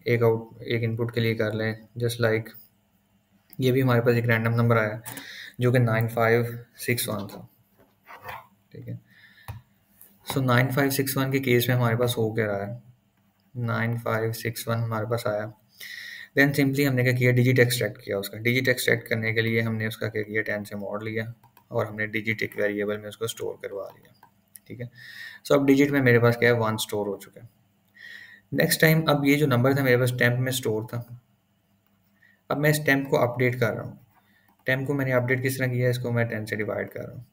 एक इनपुट के लिए कर लें, जस्ट लाइक ये भी हमारे पास एक रैंडम नंबर आया जो कि 9561 था, ठीक है। सो 9561 के केस में हमारे पास हो क्या रहा है, 9561 हमारे पास आया। देन सिंपली हमने क्या किया, डिजिट एक्सट्रैक्ट किया उसका। डिजिट एक्सट्रैक्ट करने के लिए हमने उसका क्या किया, 10 से मॉड लिया और हमने डिजिट एक वेरिएबल में उसको स्टोर करवा लिया, ठीक है। सो अब डिजिट में मेरे पास क्या है, 1 स्टोर हो चुका है। नेक्स्ट टाइम अब ये जो नंबर था मेरे पास टेम्प में स्टोर था, अब मैं इस टेम्प को अपडेट कर रहा हूँ। टेम्प को मैंने अपडेट किस तरह किया, इसको मैं 10 से डिवाइड कर रहा हूँ।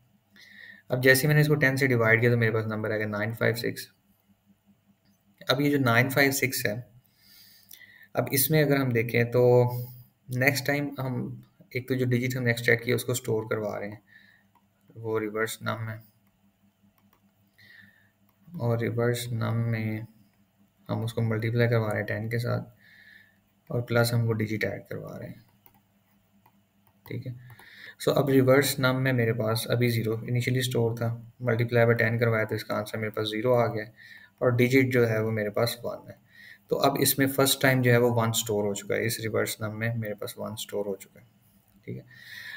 अब जैसे ही मैंने इसको 10 से डिवाइड किया तो मेरे पास नंबर आ गया 956। अब ये जो 956 है, अब इसमें अगर हम देखें तो नेक्स्ट टाइम हम एक तो जो डिजिट हमने एक्सट्रैक्ट किया उसको स्टोर करवा रहे हैं, वो रिवर्स नम है, और रिवर्स नम में हम उसको मल्टीप्लाई करवा रहे हैं 10 के साथ, और प्लस हम वो डिजिट ऐड करवा रहे हैं, ठीक है। सो अब रिवर्स नम में मेरे पास अभी ज़ीरो इनिशियली स्टोर था, मल्टीप्लाई बाय 10 करवाया तो इसका आंसर मेरे पास ज़ीरो आ गया, और डिजिट जो है वो मेरे पास 1 है। तो अब इसमें फर्स्ट टाइम जो है वो 1 स्टोर हो चुका है, इस रिवर्स नम में मेरे पास 1 स्टोर हो चुका है, ठीक है।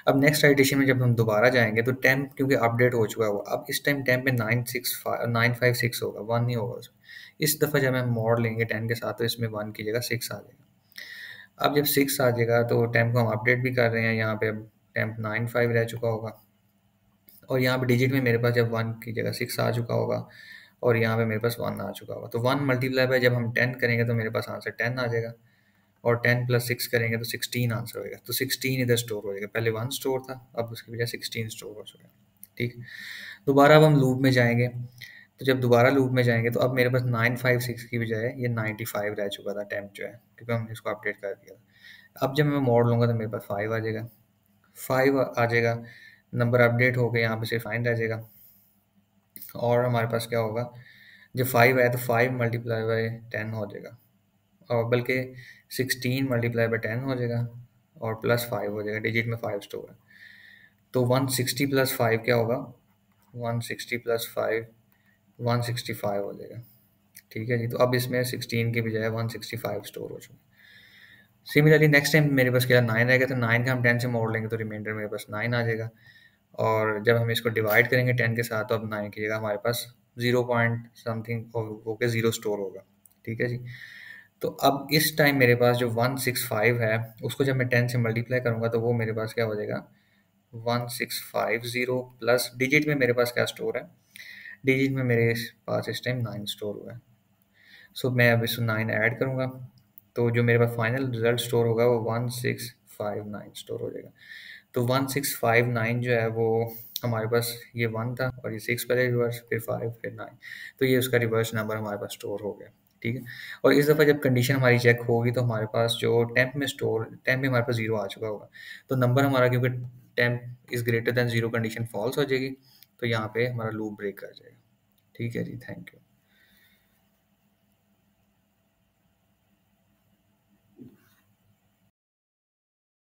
अब नेक्स्ट आइटेशन में जब हम दोबारा जाएंगे तो टेम्प क्योंकि अपडेट हो चुका है वो, अब इस टाइम टेम्प में 956 होगा, 1 नहीं होगा उसमें। इस दफ़ा जब हम मॉड लेंगे 10 के साथ तो इसमें 1 की जगह 6 आ जाएगा। अब जब 6 आ जाएगा तो टेम्प को हम अपडेट भी कर रहे हैं, यहाँ पे अब टेम्प 95 रह चुका होगा, और यहाँ पे डिजिट में मेरे पास जब 1 की जगह 6 आ चुका होगा, और यहाँ पे मेरे पास 1 आ चुका होगा। तो 1 मल्टीप्लाई बाय जब हम 10 करेंगे तो मेरे पास आंसर 10 आ जाएगा, और 10 प्लस 6 करेंगे तो 16 आंसर होएगा। तो 16 इधर स्टोर हो जाएगा, पहले 1 स्टोर था, अब उसकी बजाय 16 स्टोर हो चुका है, ठीक है। दोबारा अब हम लूप में जाएंगे, तो जब दोबारा लूप में जाएंगे तो अब मेरे पास 956 की बजाय ये 95 रह चुका था टेम्प जो है, क्योंकि हमने इसको अपडेट कर दिया था। अब जब मैं मोड लूँगा तो मेरे पास 5 आ जाएगा, 5 आ जाएगा, नंबर अपडेट हो गए, यहाँ पे सिर्फ 9 रह जाएगा, और हमारे पास क्या होगा, जब 5 आया तो 5 मल्टीप्लाई बाय 10 हो जाएगा, और बल्कि 16 मल्टीप्लाई बाय 10 हो जाएगा, और प्लस 5 हो जाएगा, डिजिट में 5 स्टोर है। तो 160 प्लस 5 क्या होगा, 160 प्लस 5 165 हो जाएगा, ठीक है जी। तो अब इसमें 16 के बजाय 165 स्टोर हो चुका है। सिमिलरली नेक्स्ट टाइम मेरे पास क्या 9 रहेगा, तो 9 का हम 10 से मोड़ लेंगे तो रिमाइंडर मेरे पास 9 आ जाएगा, और जब हम इसको डिवाइड करेंगे 10 के साथ तो अब 9 की जगह हमारे पास 0 पॉइंट समथिंग होके 0 स्टोर होगा, ठीक है जी। तो अब इस टाइम मेरे पास जो 165 है उसको जब मैं 10 से मल्टीप्लाई करूंगा तो वो मेरे पास क्या हो जाएगा, 1650 प्लस डिजिट में मेरे पास क्या स्टोर है, डिजिट में मेरे पास इस टाइम 9 स्टोर हुआ है। सो मैं अब इसको 9 ऐड करूंगा तो जो मेरे पास फाइनल रिजल्ट स्टोर होगा वो 1659 स्टोर हो जाएगा। तो 1659 जो है वो हमारे पास ये 1 था, और ये 6 पहले रिवर्स, फिर 5, फिर 9, तो ये उसका रिवर्स नंबर हमारे पास स्टोर हो गया, ठीक है। और इस दफ़ा जब कंडीशन हमारी चेक होगी तो हमारे पास जो टेम्प में हमारे पास 0 आ चुका होगा, तो नंबर हमारा क्योंकि temp is greater than 0 condition false हो जाएगी, तो यहाँ पे हमारा लूप ब्रेक कर जाएगा, ठीक है जी। Thank you.